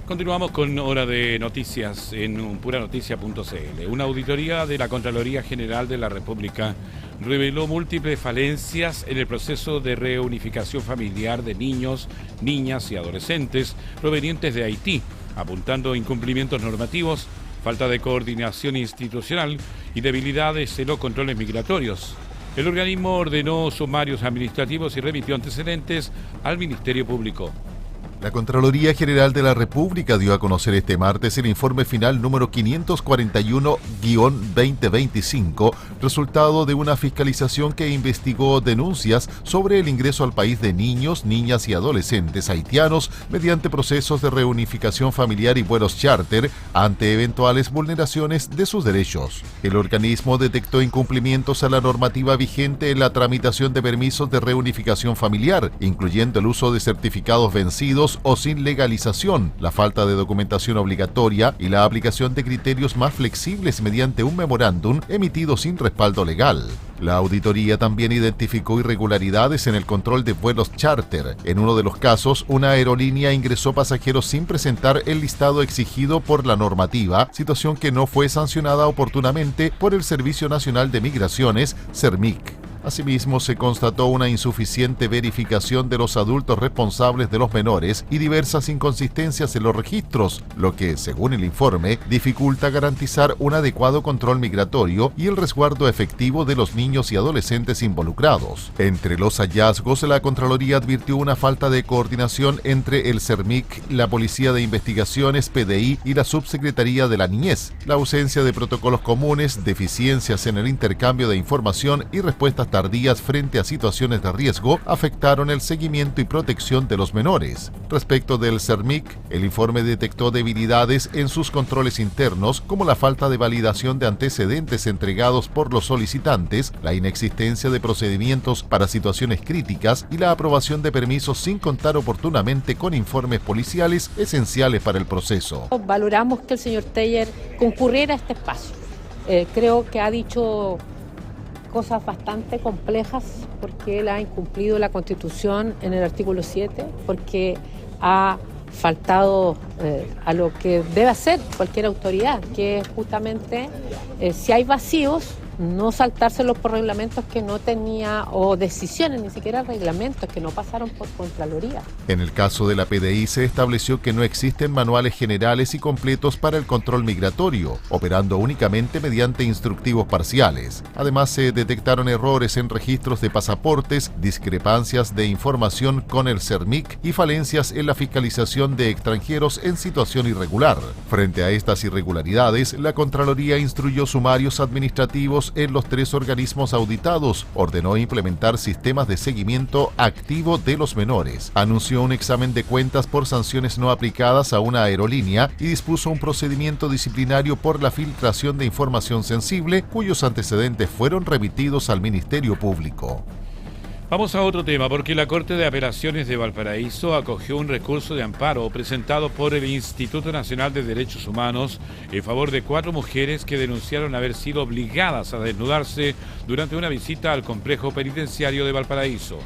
Continuamos con Hora de Noticias en puranoticia.cl. Una auditoría de la Contraloría General de la República reveló múltiples falencias en el proceso de reunificación familiar de niños, niñas y adolescentes provenientes de Haití, apuntando a incumplimientos normativos, falta de coordinación institucional y debilidades en los controles migratorios. El organismo ordenó sumarios administrativos y remitió antecedentes al Ministerio Público. La Contraloría General de la República dio a conocer este martes el informe final número 541-2025, resultado de una fiscalización que investigó denuncias sobre el ingreso al país de niños, niñas y adolescentes haitianos mediante procesos de reunificación familiar y vuelos charter ante eventuales vulneraciones de sus derechos. El organismo detectó incumplimientos a la normativa vigente en la tramitación de permisos de reunificación familiar, incluyendo el uso de certificados vencidos o sin legalización, la falta de documentación obligatoria y la aplicación de criterios más flexibles mediante un memorándum emitido sin respaldo legal. La auditoría también identificó irregularidades en el control de vuelos charter. En uno de los casos, una aerolínea ingresó pasajeros sin presentar el listado exigido por la normativa, situación que no fue sancionada oportunamente por el Servicio Nacional de Migraciones, SERMIC. Asimismo, se constató una insuficiente verificación de los adultos responsables de los menores y diversas inconsistencias en los registros, lo que, según el informe, dificulta garantizar un adecuado control migratorio y el resguardo efectivo de los niños y adolescentes involucrados. Entre los hallazgos, la Contraloría advirtió una falta de coordinación entre el SERMIC, la Policía de Investigaciones, PDI y la Subsecretaría de la Niñez, la ausencia de protocolos comunes, deficiencias en el intercambio de información y respuestas tardías frente a situaciones de riesgo afectaron el seguimiento y protección de los menores. Respecto del CERMIC, el informe detectó debilidades en sus controles internos, como la falta de validación de antecedentes entregados por los solicitantes, la inexistencia de procedimientos para situaciones críticas y la aprobación de permisos sin contar oportunamente con informes policiales esenciales para el proceso. Valoramos que el señor Teller concurriera a este espacio. Creo que ha dicho cosas bastante complejas porque él ha incumplido la Constitución en el artículo 7, porque ha faltado a lo que debe hacer cualquier autoridad, que es justamente si hay vacíos, no saltárselos por reglamentos que no tenía, o decisiones, ni siquiera reglamentos que no pasaron por Contraloría. En el caso de la PDI se estableció que no existen manuales generales y completos para el control migratorio, operando únicamente mediante instructivos parciales. Además, se detectaron errores en registros de pasaportes, discrepancias de información con el CERMIC y falencias en la fiscalización de extranjeros en situación irregular. Frente a estas irregularidades, la Contraloría instruyó sumarios administrativos en los 3 organismos auditados, ordenó implementar sistemas de seguimiento activo de los menores, anunció un examen de cuentas por sanciones no aplicadas a una aerolínea y dispuso un procedimiento disciplinario por la filtración de información sensible, cuyos antecedentes fueron remitidos al Ministerio Público. Vamos a otro tema, porque la Corte de Apelaciones de Valparaíso acogió un recurso de amparo presentado por el Instituto Nacional de Derechos Humanos en favor de 4 mujeres que denunciaron haber sido obligadas a desnudarse durante una visita al complejo penitenciario de Valparaíso.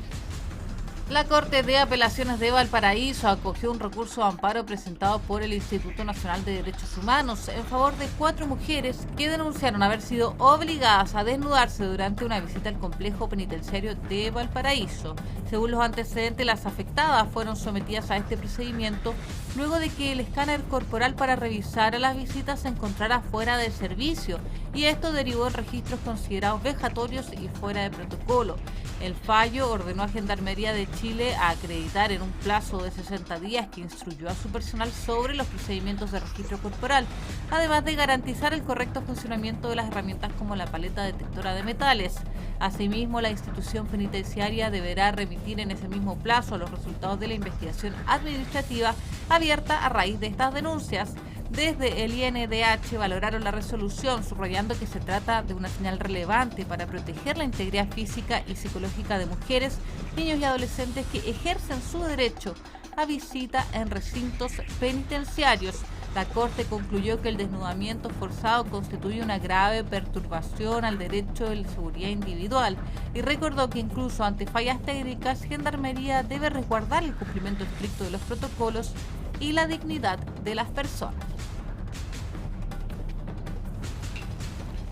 La Corte de Apelaciones de Valparaíso acogió un recurso de amparo presentado por el Instituto Nacional de Derechos Humanos en favor de 4 mujeres que denunciaron haber sido obligadas a desnudarse durante una visita al complejo penitenciario de Valparaíso. Según los antecedentes, las afectadas fueron sometidas a este procedimiento luego de que el escáner corporal para revisar a las visitas se encontrara fuera de servicio, y esto derivó en registros considerados vejatorios y fuera de protocolo. El fallo ordenó a Gendarmería de Chile a acreditar en un plazo de 60 días que instruyó a su personal sobre los procedimientos de registro corporal, además de garantizar el correcto funcionamiento de las herramientas como la paleta detectora de metales. Asimismo, la institución penitenciaria deberá remitir en ese mismo plazo los resultados de la investigación administrativa abierta a raíz de estas denuncias. Desde el INDH valoraron la resolución, subrayando que se trata de una señal relevante para proteger la integridad física y psicológica de mujeres, niños y adolescentes que ejercen su derecho a visita en recintos penitenciarios. La Corte concluyó que el desnudamiento forzado constituye una grave perturbación al derecho de la seguridad individual y recordó que incluso ante fallas técnicas, Gendarmería debe resguardar el cumplimiento estricto de los protocolos y la dignidad de las personas.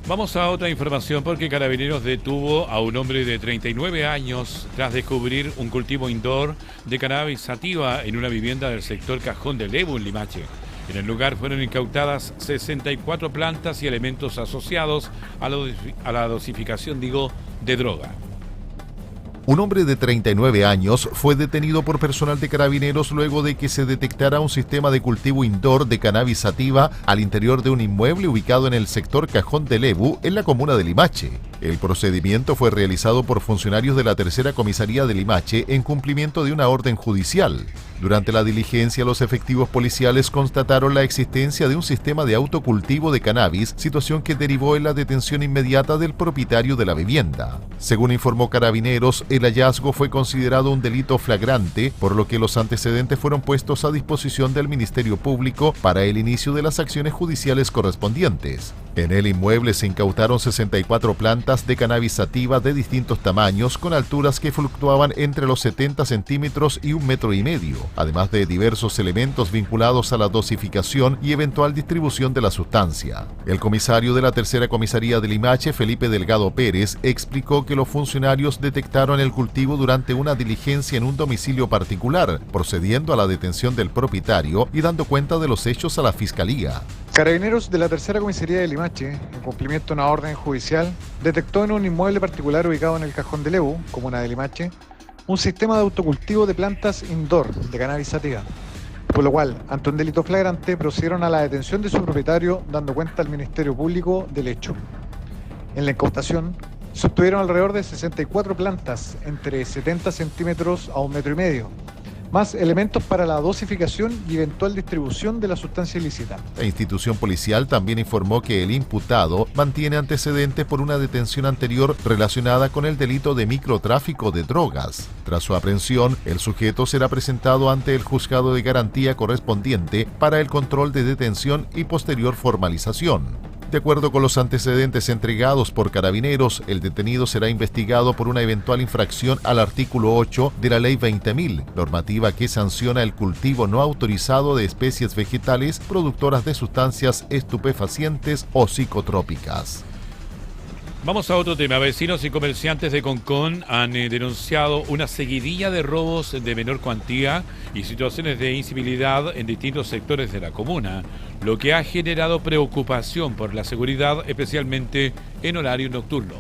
Vamos a otra información, porque Carabineros detuvo a un hombre de 39 años tras descubrir un cultivo indoor de cannabis sativa en una vivienda del sector Cajón del Lebu, en Limache. En el lugar fueron incautadas 64 plantas y elementos asociados a la dosificación, de droga. Un hombre de 39 años fue detenido por personal de Carabineros luego de que se detectara un sistema de cultivo indoor de cannabis sativa al interior de un inmueble ubicado en el sector Cajón del Lebu, en la comuna de Limache. El procedimiento fue realizado por funcionarios de la Tercera Comisaría de Limache en cumplimiento de una orden judicial. Durante la diligencia, los efectivos policiales constataron la existencia de un sistema de autocultivo de cannabis, situación que derivó en la detención inmediata del propietario de la vivienda. Según informó Carabineros, el hallazgo fue considerado un delito flagrante, por lo que los antecedentes fueron puestos a disposición del Ministerio Público para el inicio de las acciones judiciales correspondientes. En el inmueble se incautaron 64 plantas de cannabis sativa de distintos tamaños, con alturas que fluctuaban entre los 70 centímetros y 1,5 metros, además de diversos elementos vinculados a la dosificación y eventual distribución de la sustancia. El comisario de la Tercera Comisaría de Limache, Felipe Delgado Pérez, explicó que los funcionarios detectaron el cultivo durante una diligencia en un domicilio particular, procediendo a la detención del propietario y dando cuenta de los hechos a la Fiscalía. Carabineros de la Tercera Comisaría de Limache, en cumplimiento de una orden judicial, detectó en un inmueble particular ubicado en el Cajón del Lebu, comuna de Limache, un sistema de autocultivo de plantas indoor de cannabis sativa, por lo cual, ante un delito flagrante, procedieron a la detención de su propietario, dando cuenta al Ministerio Público del hecho. En la incautación, Se obtuvieron alrededor de 64 plantas, entre 70 centímetros a 1,5 metros, más elementos para la dosificación y eventual distribución de la sustancia ilícita. La institución policial también informó que el imputado mantiene antecedentes por una detención anterior relacionada con el delito de microtráfico de drogas. Tras su aprehensión, el sujeto será presentado ante el juzgado de garantía correspondiente para el control de detención y posterior formalización. De acuerdo con los antecedentes entregados por Carabineros, el detenido será investigado por una eventual infracción al artículo 8 de la Ley 20.000, normativa que sanciona el cultivo no autorizado de especies vegetales productoras de sustancias estupefacientes o psicotrópicas. Vamos a otro tema. Vecinos y comerciantes de Concón han denunciado una seguidilla de robos de menor cuantía y situaciones de incivilidad en distintos sectores de la comuna, lo que ha generado preocupación por la seguridad, especialmente en horario nocturno.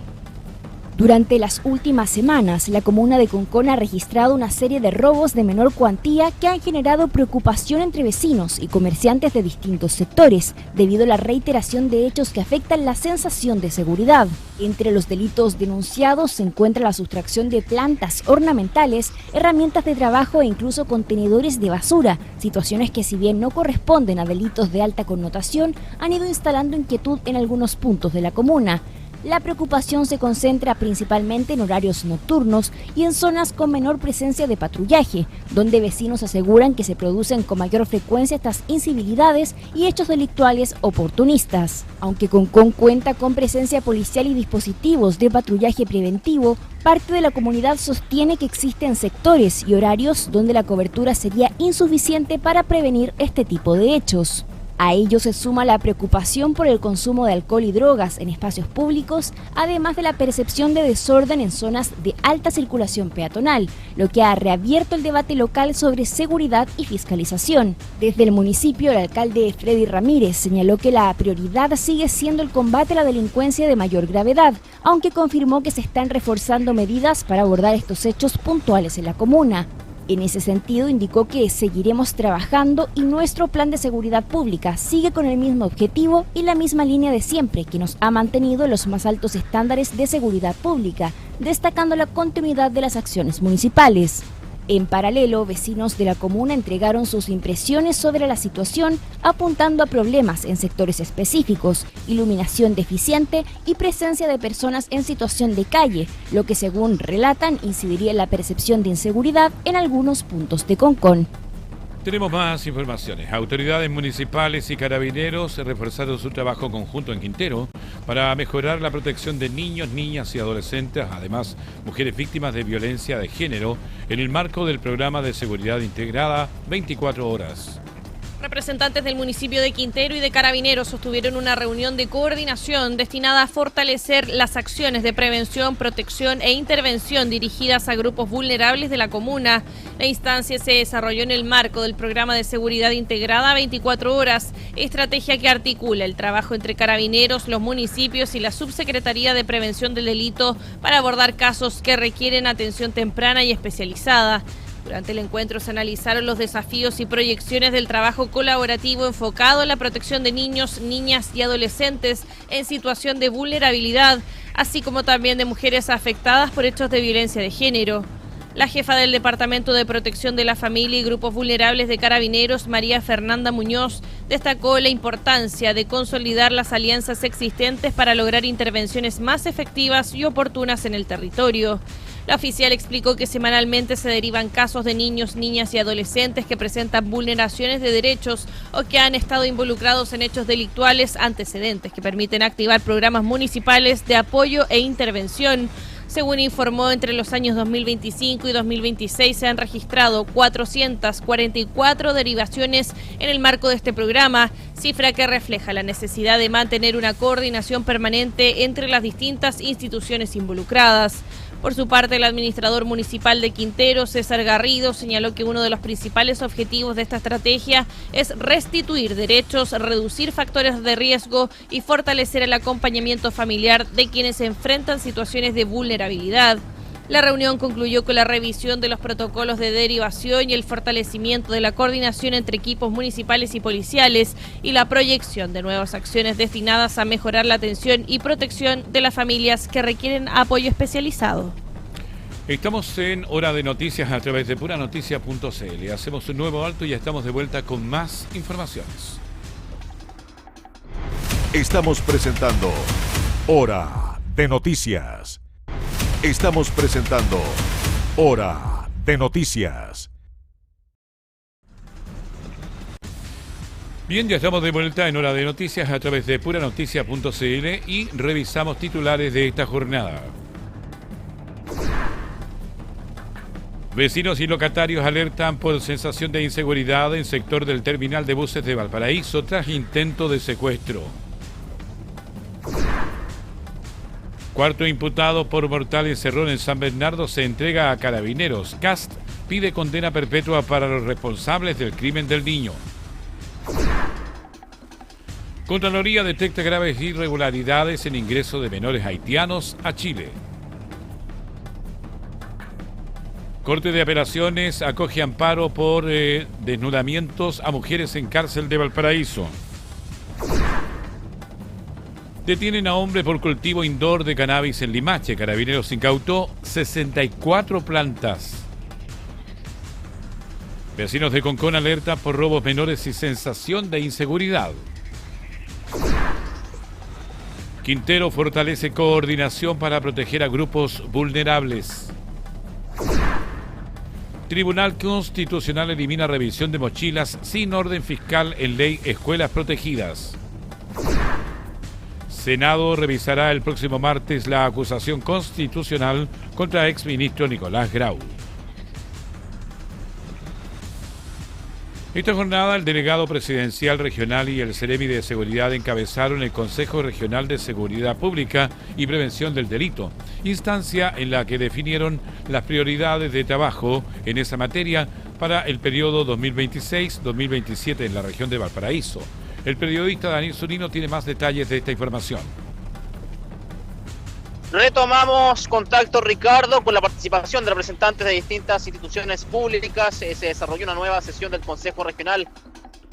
Durante las últimas semanas, la comuna de Concón ha registrado una serie de robos de menor cuantía que han generado preocupación entre vecinos y comerciantes de distintos sectores, debido a la reiteración de hechos que afectan la sensación de seguridad. Entre los delitos denunciados se encuentra la sustracción de plantas ornamentales, herramientas de trabajo e incluso contenedores de basura, situaciones que, si bien no corresponden a delitos de alta connotación, han ido instalando inquietud en algunos puntos de la comuna. La preocupación se concentra principalmente en horarios nocturnos y en zonas con menor presencia de patrullaje, donde vecinos aseguran que se producen con mayor frecuencia estas incivilidades y hechos delictuales oportunistas. Aunque Concón cuenta con presencia policial y dispositivos de patrullaje preventivo, parte de la comunidad sostiene que existen sectores y horarios donde la cobertura sería insuficiente para prevenir este tipo de hechos. A ello se suma la preocupación por el consumo de alcohol y drogas en espacios públicos, además de la percepción de desorden en zonas de alta circulación peatonal, lo que ha reabierto el debate local sobre seguridad y fiscalización. Desde el municipio, el alcalde Freddy Ramírez señaló que la prioridad sigue siendo el combate a la delincuencia de mayor gravedad, aunque confirmó que se están reforzando medidas para abordar estos hechos puntuales en la comuna. En ese sentido, indicó que seguiremos trabajando y nuestro plan de seguridad pública sigue con el mismo objetivo y la misma línea de siempre, que nos ha mantenido en los más altos estándares de seguridad pública, destacando la continuidad de las acciones municipales. En paralelo, vecinos de la comuna entregaron sus impresiones sobre la situación, apuntando a problemas en sectores específicos, iluminación deficiente y presencia de personas en situación de calle, lo que, según relatan, incidiría en la percepción de inseguridad en algunos puntos de Concón. Tenemos más informaciones. Autoridades municipales y carabineros reforzaron su trabajo conjunto en Quintero para mejorar la protección de niños, niñas y adolescentes, además mujeres víctimas de violencia de género, en el marco del programa de seguridad integrada 24 horas. Representantes del municipio de Quintero y de Carabineros sostuvieron una reunión de coordinación destinada a fortalecer las acciones de prevención, protección e intervención dirigidas a grupos vulnerables de la comuna. La instancia se desarrolló en el marco del programa de seguridad integrada 24 horas, estrategia que articula el trabajo entre Carabineros, los municipios y la Subsecretaría de Prevención del Delito para abordar casos que requieren atención temprana y especializada. Durante el encuentro se analizaron los desafíos y proyecciones del trabajo colaborativo enfocado en la protección de niños, niñas y adolescentes en situación de vulnerabilidad, así como también de mujeres afectadas por hechos de violencia de género. La jefa del Departamento de Protección de la Familia y Grupos Vulnerables de Carabineros, María Fernanda Muñoz, destacó la importancia de consolidar las alianzas existentes para lograr intervenciones más efectivas y oportunas en el territorio. La oficial explicó que semanalmente se derivan casos de niños, niñas y adolescentes que presentan vulneraciones de derechos o que han estado involucrados en hechos delictuales antecedentes que permiten activar programas municipales de apoyo e intervención. Según informó, entre los años 2025 y 2026 se han registrado 444 derivaciones en el marco de este programa, cifra que refleja la necesidad de mantener una coordinación permanente entre las distintas instituciones involucradas. Por su parte, el administrador municipal de Quintero, César Garrido, señaló que uno de los principales objetivos de esta estrategia es restituir derechos, reducir factores de riesgo y fortalecer el acompañamiento familiar de quienes enfrentan situaciones de vulnerabilidad. La reunión concluyó con la revisión de los protocolos de derivación y el fortalecimiento de la coordinación entre equipos municipales y policiales y la proyección de nuevas acciones destinadas a mejorar la atención y protección de las familias que requieren apoyo especializado. Estamos en Hora de Noticias a través de puranoticia.cl. Hacemos un nuevo alto y ya estamos de vuelta con más informaciones. Estamos presentando Hora de Noticias. Estamos presentando Hora de Noticias. Bien, ya estamos de vuelta en Hora de Noticias a través de puranoticia.cl y revisamos titulares de esta jornada. Vecinos y locatarios alertan por sensación de inseguridad en sector del terminal de buses de Valparaíso tras intento de secuestro. Cuarto imputado por mortal encerrón en San Bernardo se entrega a Carabineros. Cast pide condena perpetua para los responsables del crimen del niño. Contraloría detecta graves irregularidades en ingreso de menores haitianos a Chile. Corte de Apelaciones acoge amparo por desnudamientos a mujeres en cárcel de Valparaíso. Detienen a hombre por cultivo indoor de cannabis en Limache. Carabineros incautó 64 plantas. Vecinos de Concón alertan por robos menores y sensación de inseguridad. Quintero fortalece coordinación para proteger a grupos vulnerables. Tribunal Constitucional elimina revisión de mochilas sin orden fiscal en ley Escuelas Protegidas. Senado revisará el próximo martes la acusación constitucional contra exministro Nicolás Grau. Esta jornada, el delegado presidencial regional y el Ceremi de Seguridad encabezaron el Consejo Regional de Seguridad Pública y Prevención del Delito, instancia en la que definieron las prioridades de trabajo en esa materia para el periodo 2026-2027 en la región de Valparaíso. El periodista Daniel Zunino tiene más detalles de esta información. Retomamos contacto, Ricardo, con la participación de representantes de distintas instituciones públicas. Se desarrolló una nueva sesión del Consejo Regional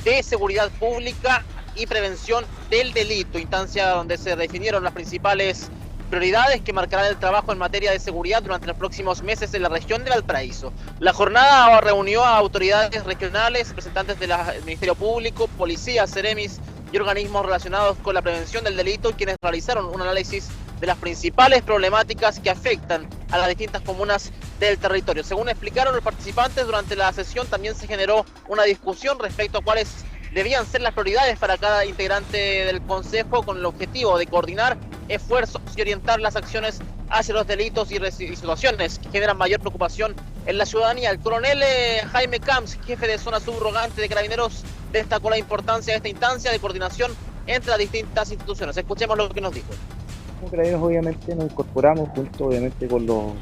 de Seguridad Pública y Prevención del Delito, instancia donde se definieron las principales prioridades que marcarán el trabajo en materia de seguridad durante los próximos meses en la región de Valparaíso. La jornada reunió a autoridades regionales, representantes del Ministerio Público, policías, ceremis y organismos relacionados con la prevención del delito, quienes realizaron un análisis de las principales problemáticas que afectan a las distintas comunas del territorio. Según explicaron los participantes, durante la sesión también se generó una discusión respecto a cuáles debían ser las prioridades para cada integrante del Consejo, con el objetivo de coordinar esfuerzos y orientar las acciones hacia los delitos y situaciones que generan mayor preocupación en la ciudadanía. El coronel Jaime Camps, jefe de zona subrogante de Carabineros, destacó la importancia de esta instancia de coordinación entre las distintas instituciones. Escuchemos lo que nos dijo. Como Carabineros, obviamente nos incorporamos junto obviamente con los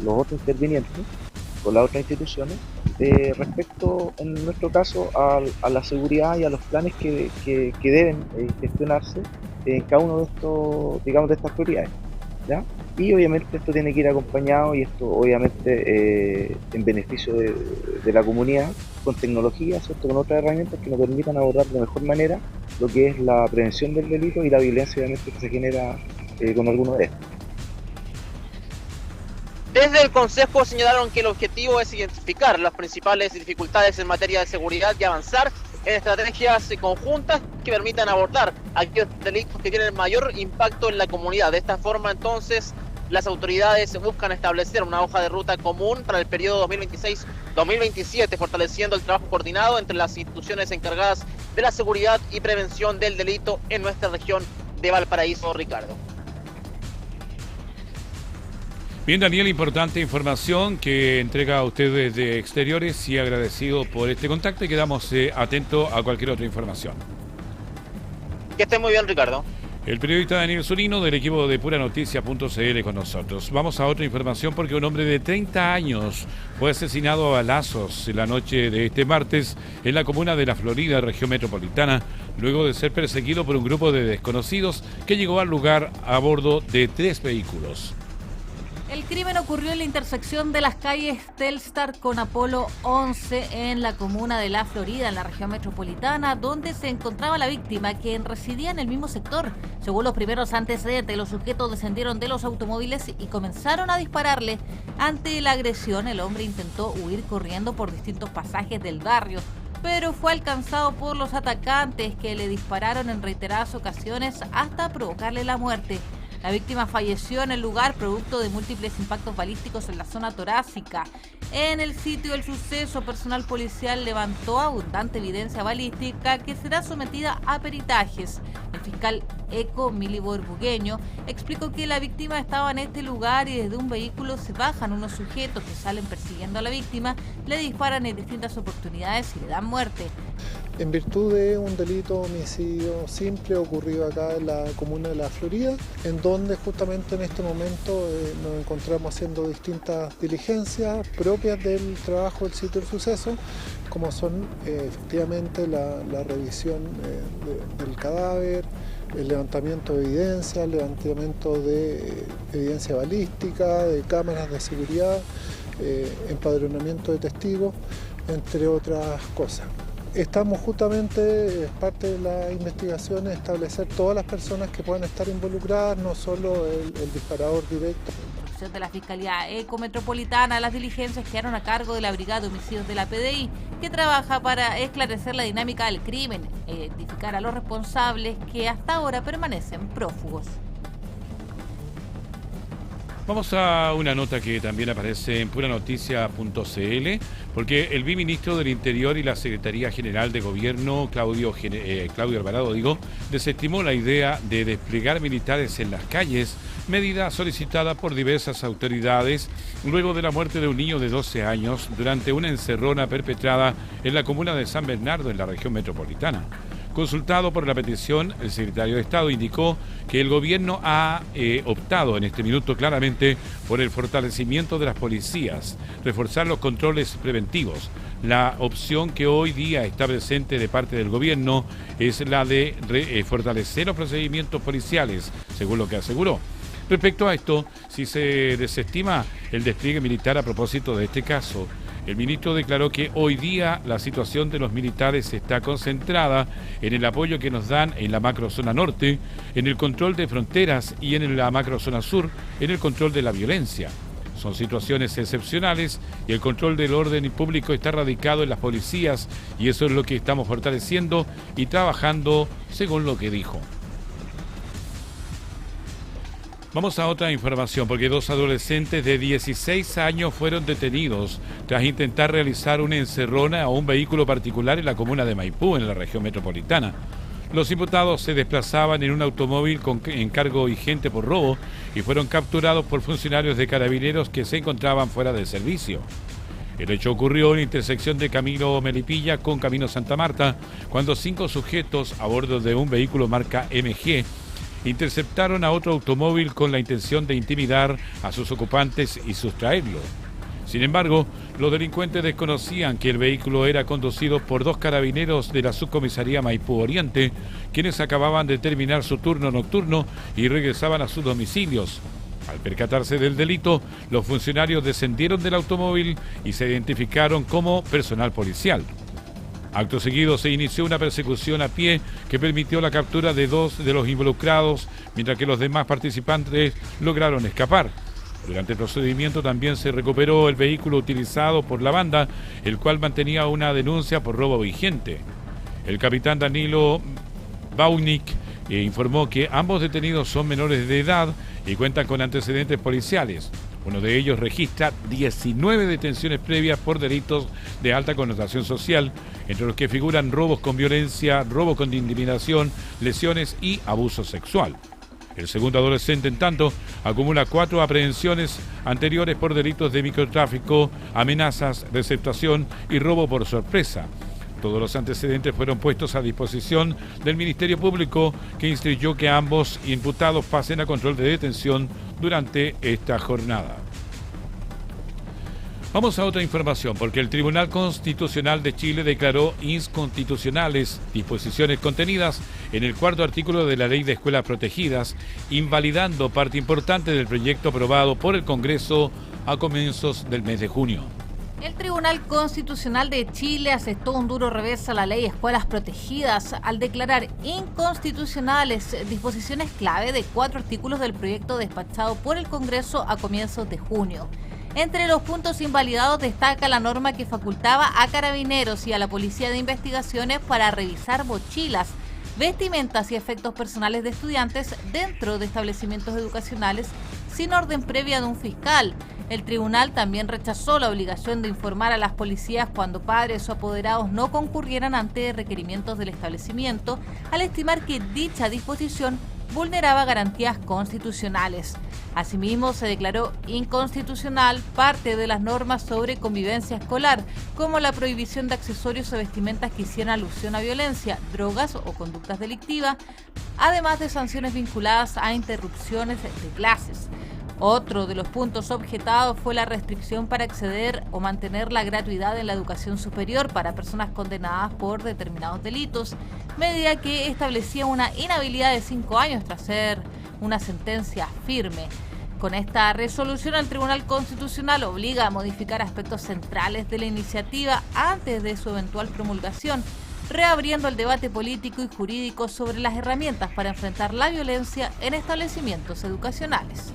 otros intervinientes, con las otras instituciones, respecto en nuestro caso a la seguridad y a los planes que deben gestionarse en cada uno de estos, digamos, de estas prioridades, ¿ya? Y obviamente esto tiene que ir acompañado, y esto obviamente en beneficio de la comunidad, con tecnología, ¿cierto?, con otras herramientas que nos permitan abordar de mejor manera lo que es la prevención del delito y la violencia obviamente que se genera con alguno de estos. Desde el Consejo señalaron que el objetivo es identificar las principales dificultades en materia de seguridad y avanzar en estrategias conjuntas que permitan abordar aquellos delitos que tienen mayor impacto en la comunidad. De esta forma, entonces, las autoridades buscan establecer una hoja de ruta común para el periodo 2026-2027, fortaleciendo el trabajo coordinado entre las instituciones encargadas de la seguridad y prevención del delito en nuestra región de Valparaíso, Ricardo. Bien, Daniel, importante información que entrega a ustedes de Exteriores, y agradecido por este contacto, y quedamos atentos a cualquier otra información. Que esté muy bien, Ricardo. El periodista Daniel Zunino del equipo de puranoticia.cl con nosotros. Vamos a otra información, porque un hombre de 30 años fue asesinado a balazos en la noche de este martes en la comuna de La Florida, región metropolitana, luego de ser perseguido por un grupo de desconocidos que llegó al lugar a bordo de 3 vehículos. El crimen ocurrió en la intersección de las calles Telstar con Apolo 11 en la comuna de La Florida, en la región metropolitana, donde se encontraba la víctima, quien residía en el mismo sector. Según los primeros antecedentes, los sujetos descendieron de los automóviles y comenzaron a dispararle. Ante la agresión, el hombre intentó huir corriendo por distintos pasajes del barrio, pero fue alcanzado por los atacantes, que le dispararon en reiteradas ocasiones hasta provocarle la muerte. La víctima falleció en el lugar producto de múltiples impactos balísticos en la zona torácica. En el sitio del suceso, personal policial levantó abundante evidencia balística que será sometida a peritajes. El fiscal Eco Milibor Bugueño explicó que la víctima estaba en este lugar y desde un vehículo se bajan unos sujetos que salen persiguiendo a la víctima, le disparan en distintas oportunidades y le dan muerte. En virtud de un delito de homicidio simple ocurrido acá en la comuna de La Florida, en donde justamente en este momento nos encontramos haciendo distintas diligencias propias del trabajo del sitio del suceso, como son efectivamente la revisión del cadáver, el levantamiento de evidencia, el levantamiento de evidencia balística, de cámaras de seguridad, empadronamiento de testigos, entre otras cosas. Estamos justamente, es parte de la investigación, establecer todas las personas que puedan estar involucradas, no solo el disparador directo. De la Fiscalía Ecometropolitana, las diligencias quedaron a cargo de la Brigada de Homicidios de la PDI, que trabaja para esclarecer la dinámica del crimen e identificar a los responsables, que hasta ahora permanecen prófugos. Vamos a una nota que también aparece en puranoticia.cl, porque el viceministro del Interior y la Secretaría General de Gobierno, Claudio Alvarado, desestimó la idea de desplegar militares en las calles, medida solicitada por diversas autoridades luego de la muerte de un niño de 12 años durante una encerrona perpetrada en la comuna de San Bernardo, en la región metropolitana. Consultado por la petición, el secretario de Estado indicó que el gobierno ha optado en este minuto claramente por el fortalecimiento de las policías, reforzar los controles preventivos. La opción que hoy día está presente de parte del gobierno es la de fortalecer los procedimientos policiales, según lo que aseguró. Respecto a esto, si se desestima el despliegue militar a propósito de este caso, el ministro declaró que hoy día la situación de los militares está concentrada en el apoyo que nos dan en la macrozona norte, en el control de fronteras y en la macrozona sur, en el control de la violencia. Son situaciones excepcionales y el control del orden público está radicado en las policías y eso es lo que estamos fortaleciendo y trabajando, según lo que dijo. Vamos a otra información, porque 2 adolescentes de 16 años fueron detenidos tras intentar realizar una encerrona a un vehículo particular en la comuna de Maipú, en la región metropolitana. Los imputados se desplazaban en un automóvil con encargo vigente por robo y fueron capturados por funcionarios de Carabineros que se encontraban fuera de servicio. El hecho ocurrió en la intersección de Camino Melipilla con Camino Santa Marta, cuando 5 sujetos a bordo de un vehículo marca MG interceptaron a otro automóvil con la intención de intimidar a sus ocupantes y sustraerlo. Sin embargo, los delincuentes desconocían que el vehículo era conducido por 2 carabineros de la subcomisaría Maipú Oriente, quienes acababan de terminar su turno nocturno y regresaban a sus domicilios. Al percatarse del delito, los funcionarios descendieron del automóvil y se identificaron como personal policial. Acto seguido se inició una persecución a pie que permitió la captura de 2 de los involucrados, mientras que los demás participantes lograron escapar. Durante el procedimiento también se recuperó el vehículo utilizado por la banda, el cual mantenía una denuncia por robo vigente. El capitán Danilo Baunik informó que ambos detenidos son menores de edad y cuentan con antecedentes policiales. Uno de ellos registra 19 detenciones previas por delitos de alta connotación social, entre los que figuran robos con violencia, robo con intimidación, lesiones y abuso sexual. El segundo adolescente, en tanto, acumula 4 aprehensiones anteriores por delitos de microtráfico, amenazas, receptación y robo por sorpresa. Todos los antecedentes fueron puestos a disposición del Ministerio Público, que instruyó que ambos imputados pasen a control de detención durante esta jornada. Vamos a otra información, porque el Tribunal Constitucional de Chile declaró inconstitucionales disposiciones contenidas en el 4º artículo de la Ley de Escuelas Protegidas, invalidando parte importante del proyecto aprobado por el Congreso a comienzos del mes de junio. El Tribunal Constitucional de Chile asestó un duro revés a la Ley de Escuelas Protegidas al declarar inconstitucionales disposiciones clave de 4 artículos del proyecto despachado por el Congreso a comienzos de junio. Entre los puntos invalidados destaca la norma que facultaba a Carabineros y a la Policía de Investigaciones para revisar mochilas, vestimentas y efectos personales de estudiantes dentro de establecimientos educacionales sin orden previa de un fiscal. El tribunal también rechazó la obligación de informar a las policías cuando padres o apoderados no concurrieran ante requerimientos del establecimiento, al estimar que dicha disposición vulneraba garantías constitucionales. Asimismo, se declaró inconstitucional parte de las normas sobre convivencia escolar, como la prohibición de accesorios o vestimentas que hicieran alusión a violencia, drogas o conductas delictivas, además de sanciones vinculadas a interrupciones de clases. Otro de los puntos objetados fue la restricción para acceder o mantener la gratuidad en la educación superior para personas condenadas por determinados delitos, medida que establecía una inhabilidad de 5 años tras ser una sentencia firme. Con esta resolución, el Tribunal Constitucional obliga a modificar aspectos centrales de la iniciativa antes de su eventual promulgación, reabriendo el debate político y jurídico sobre las herramientas para enfrentar la violencia en establecimientos educacionales.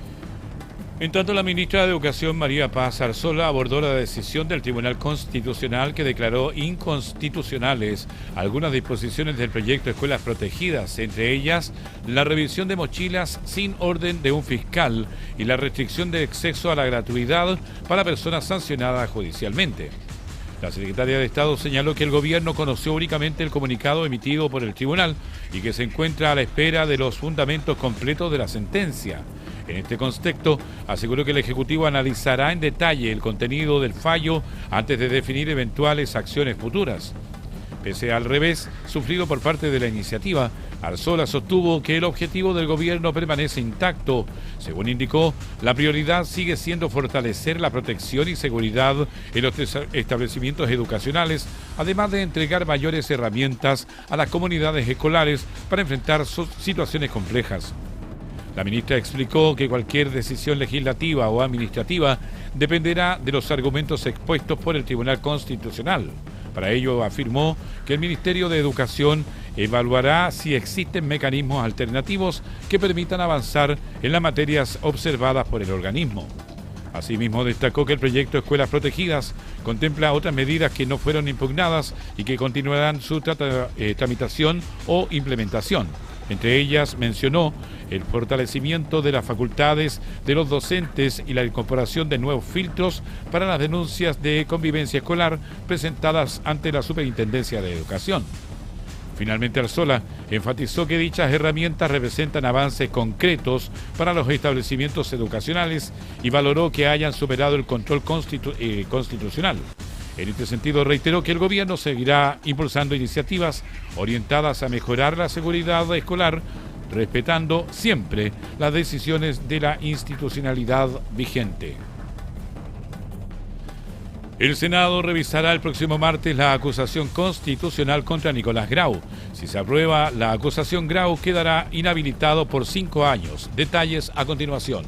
En tanto, la ministra de Educación, María Paz Arzola, abordó la decisión del Tribunal Constitucional que declaró inconstitucionales algunas disposiciones del proyecto de Escuelas Protegidas, entre ellas la revisión de mochilas sin orden de un fiscal y la restricción de acceso a la gratuidad para personas sancionadas judicialmente. La secretaria de Estado señaló que el gobierno conoció únicamente el comunicado emitido por el tribunal y que se encuentra a la espera de los fundamentos completos de la sentencia. En este contexto, aseguró que el Ejecutivo analizará en detalle el contenido del fallo antes de definir eventuales acciones futuras. Pese al revés sufrido por parte de la iniciativa, Arzola sostuvo que el objetivo del gobierno permanece intacto. Según indicó, la prioridad sigue siendo fortalecer la protección y seguridad en los establecimientos educacionales, además de entregar mayores herramientas a las comunidades escolares para enfrentar situaciones complejas. La ministra explicó que cualquier decisión legislativa o administrativa dependerá de los argumentos expuestos por el Tribunal Constitucional. Para ello, afirmó que el Ministerio de Educación evaluará si existen mecanismos alternativos que permitan avanzar en las materias observadas por el organismo. Asimismo, destacó que el proyecto Escuelas Protegidas contempla otras medidas que no fueron impugnadas y que continuarán su tramitación o implementación. Entre ellas, mencionó el fortalecimiento de las facultades de los docentes y la incorporación de nuevos filtros para las denuncias de convivencia escolar presentadas ante la Superintendencia de Educación. Finalmente, Arzola enfatizó que dichas herramientas representan avances concretos para los establecimientos educacionales y valoró que hayan superado el control constitucional. En este sentido, reiteró que el gobierno seguirá impulsando iniciativas orientadas a mejorar la seguridad escolar, respetando siempre las decisiones de la institucionalidad vigente. El Senado revisará el próximo martes la acusación constitucional contra Nicolás Grau. Si se aprueba la acusación, Grau quedará inhabilitado por 5 años. Detalles a continuación.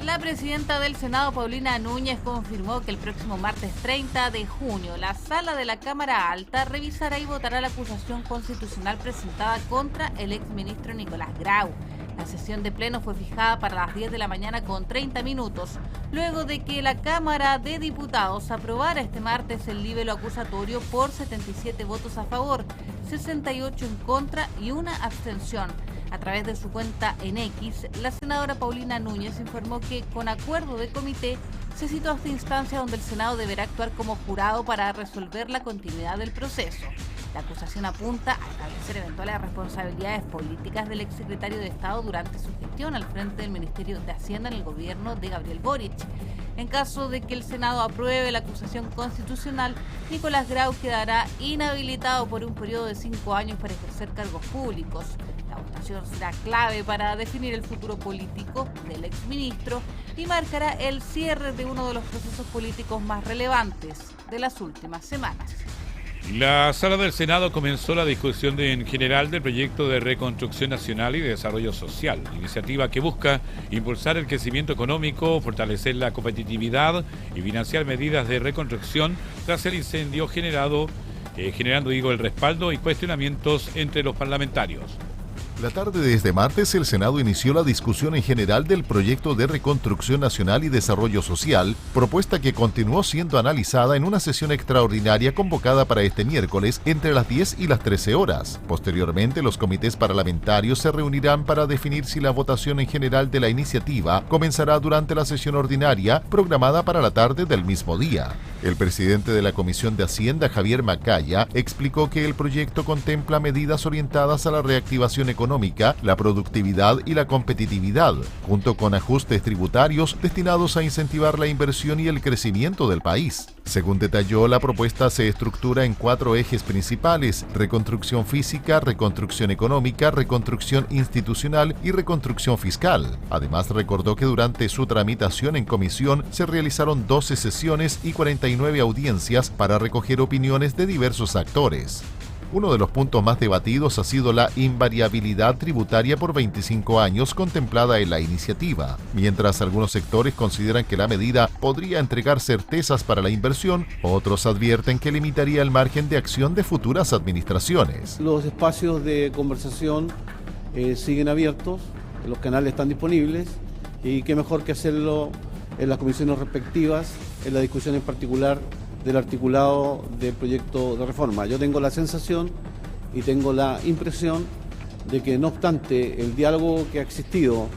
La presidenta del Senado, Paulina Núñez, confirmó que el próximo martes 30 de junio la Sala de la Cámara Alta revisará y votará la acusación constitucional presentada contra el exministro Nicolás Grau. La sesión de pleno fue fijada para las 10 de la mañana con 30 minutos, luego de que la Cámara de Diputados aprobara este martes el libelo acusatorio por 77 votos a favor, 68 en contra y una abstención. A través de su cuenta en X, la senadora Paulina Núñez informó que, con acuerdo de comité, se citó a esta instancia donde el Senado deberá actuar como jurado para resolver la continuidad del proceso. La acusación apunta a establecer eventuales responsabilidades políticas del exsecretario de Estado durante su gestión al frente del Ministerio de Hacienda en el gobierno de Gabriel Boric. En caso de que el Senado apruebe la acusación constitucional, Nicolás Grau quedará inhabilitado por un periodo de 5 años para ejercer cargos públicos. La votación será clave para definir el futuro político del exministro y marcará el cierre de uno de los procesos políticos más relevantes de las últimas semanas. La sala del Senado comenzó la discusión en general del proyecto de reconstrucción nacional y de desarrollo social, iniciativa que busca impulsar el crecimiento económico, fortalecer la competitividad y financiar medidas de reconstrucción tras el incendio generando el respaldo y cuestionamientos entre los parlamentarios. La tarde de este martes, el Senado inició la discusión en general del proyecto de reconstrucción nacional y desarrollo social, propuesta que continuó siendo analizada en una sesión extraordinaria convocada para este miércoles entre las 10 y las 13 horas. Posteriormente, los comités parlamentarios se reunirán para definir si la votación en general de la iniciativa comenzará durante la sesión ordinaria programada para la tarde del mismo día. El presidente de la Comisión de Hacienda, Javier Macaya, explicó que el proyecto contempla medidas orientadas a la reactivación económica, la productividad y la competitividad, junto con ajustes tributarios destinados a incentivar la inversión y el crecimiento del país. Según detalló, la propuesta se estructura en 4 ejes principales: reconstrucción física, reconstrucción económica, reconstrucción institucional y reconstrucción fiscal. Además, recordó que durante su tramitación en comisión se realizaron 12 sesiones y 49 audiencias para recoger opiniones de diversos actores. Uno de los puntos más debatidos ha sido la invariabilidad tributaria por 25 años contemplada en la iniciativa. Mientras algunos sectores consideran que la medida podría entregar certezas para la inversión, otros advierten que limitaría el margen de acción de futuras administraciones. Los espacios de conversación siguen abiertos, los canales están disponibles y qué mejor que hacerlo en las comisiones respectivas, en la discusión en particular del articulado del proyecto de reforma. Yo tengo la sensación y tengo la impresión de que, no obstante el diálogo que ha existido,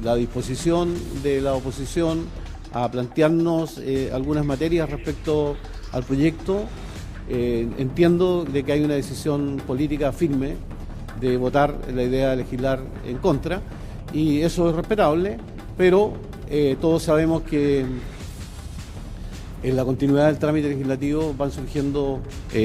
la disposición de la oposición a plantearnos algunas materias respecto al proyecto, entiendo de que hay una decisión política firme de votar la idea de legislar en contra, y eso es respetable, pero todos sabemos que en la continuidad del trámite legislativo van surgiendo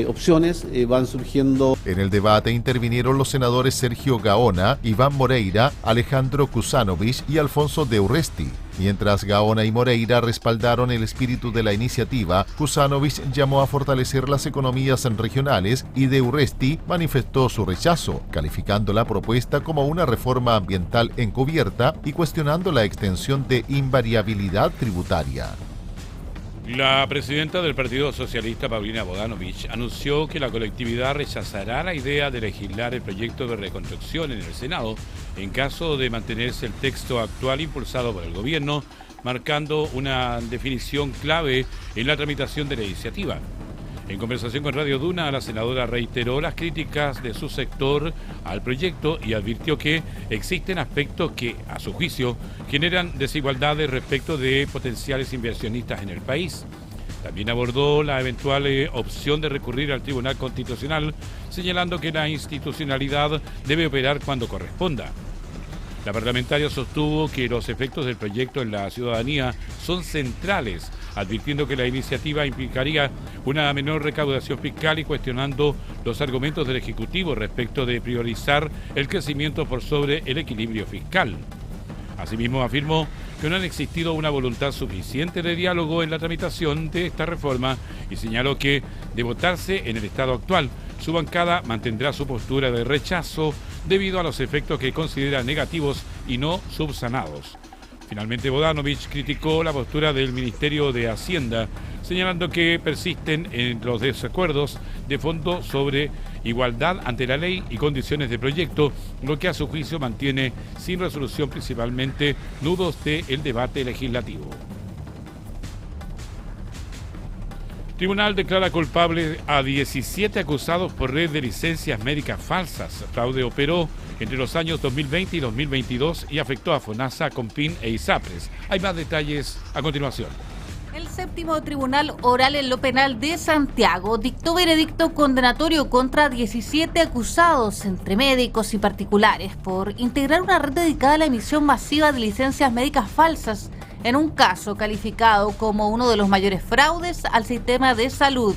opciones, van surgiendo... En el debate intervinieron los senadores Sergio Gaona, Iván Moreira, Alejandro Kusanovich y Alfonso de Urresti. Mientras Gaona y Moreira respaldaron el espíritu de la iniciativa, Kusanovich llamó a fortalecer las economías regionales y de Urresti manifestó su rechazo, calificando la propuesta como una reforma ambiental encubierta y cuestionando la extensión de invariabilidad tributaria. La presidenta del Partido Socialista, Paulina Bodanovich, anunció que la colectividad rechazará la idea de legislar el proyecto de reconstrucción en el Senado en caso de mantenerse el texto actual impulsado por el gobierno, marcando una definición clave en la tramitación de la iniciativa. En conversación con Radio Duna, la senadora reiteró las críticas de su sector al proyecto y advirtió que existen aspectos que, a su juicio, generan desigualdades respecto de potenciales inversionistas en el país. También abordó la eventual opción de recurrir al Tribunal Constitucional, señalando que la institucionalidad debe operar cuando corresponda. La parlamentaria sostuvo que los efectos del proyecto en la ciudadanía son centrales, advirtiendo que la iniciativa implicaría una menor recaudación fiscal y cuestionando los argumentos del Ejecutivo respecto de priorizar el crecimiento por sobre el equilibrio fiscal. Asimismo, afirmó que no ha existido una voluntad suficiente de diálogo en la tramitación de esta reforma y señaló que, de votarse en el estado actual, su bancada mantendrá su postura de rechazo debido a los efectos que considera negativos y no subsanados. Finalmente, Bodanovich criticó la postura del Ministerio de Hacienda, señalando que persisten en los desacuerdos de fondo sobre igualdad ante la ley y condiciones de proyecto, lo que a su juicio mantiene sin resolución principalmente nudos del debate legislativo. Tribunal declara culpable a 17 acusados por red de licencias médicas falsas. Fraude operó entre los años 2020 y 2022 y afectó a FONASA, COMPIN e ISAPRES. Hay más detalles a continuación. El séptimo Tribunal Oral en lo Penal de Santiago dictó veredicto condenatorio contra 17 acusados, entre médicos y particulares, por integrar una red dedicada a la emisión masiva de licencias médicas falsas en un caso calificado como uno de los mayores fraudes al sistema de salud.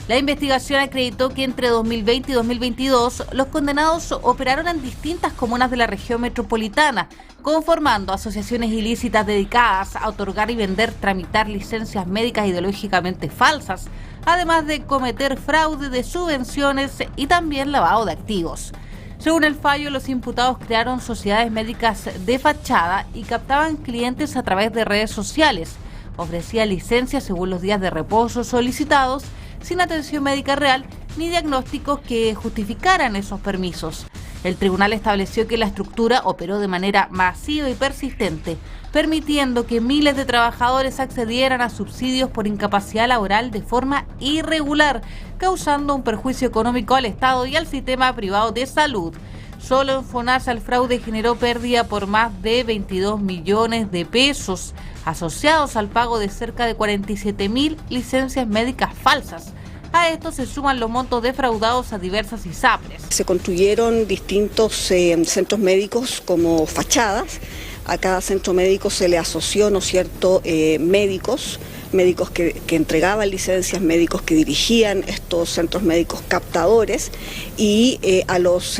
La investigación acreditó que entre 2020 y 2022 los condenados operaron en distintas comunas de la región metropolitana, conformando asociaciones ilícitas dedicadas a otorgar y vender, tramitar licencias médicas ideológicamente falsas, además de cometer fraude de subvenciones y también lavado de activos. Según el fallo, los imputados crearon sociedades médicas de fachada y captaban clientes a través de redes sociales. Ofrecían licencias según los días de reposo solicitados, sin atención médica real ni diagnósticos que justificaran esos permisos. El tribunal estableció que la estructura operó de manera masiva y persistente, permitiendo que miles de trabajadores accedieran a subsidios por incapacidad laboral de forma irregular, causando un perjuicio económico al Estado y al sistema privado de salud. Solo en FONASA el fraude generó pérdida por más de 22 millones de pesos, asociados al pago de cerca de 47.000 licencias médicas falsas. A esto se suman los montos defraudados a diversas ISAPRES. Se construyeron distintos centros médicos como fachadas. A cada centro médico se le asoció, ¿no es cierto?, médicos que entregaban licencias, médicos que dirigían estos centros médicos captadores y a los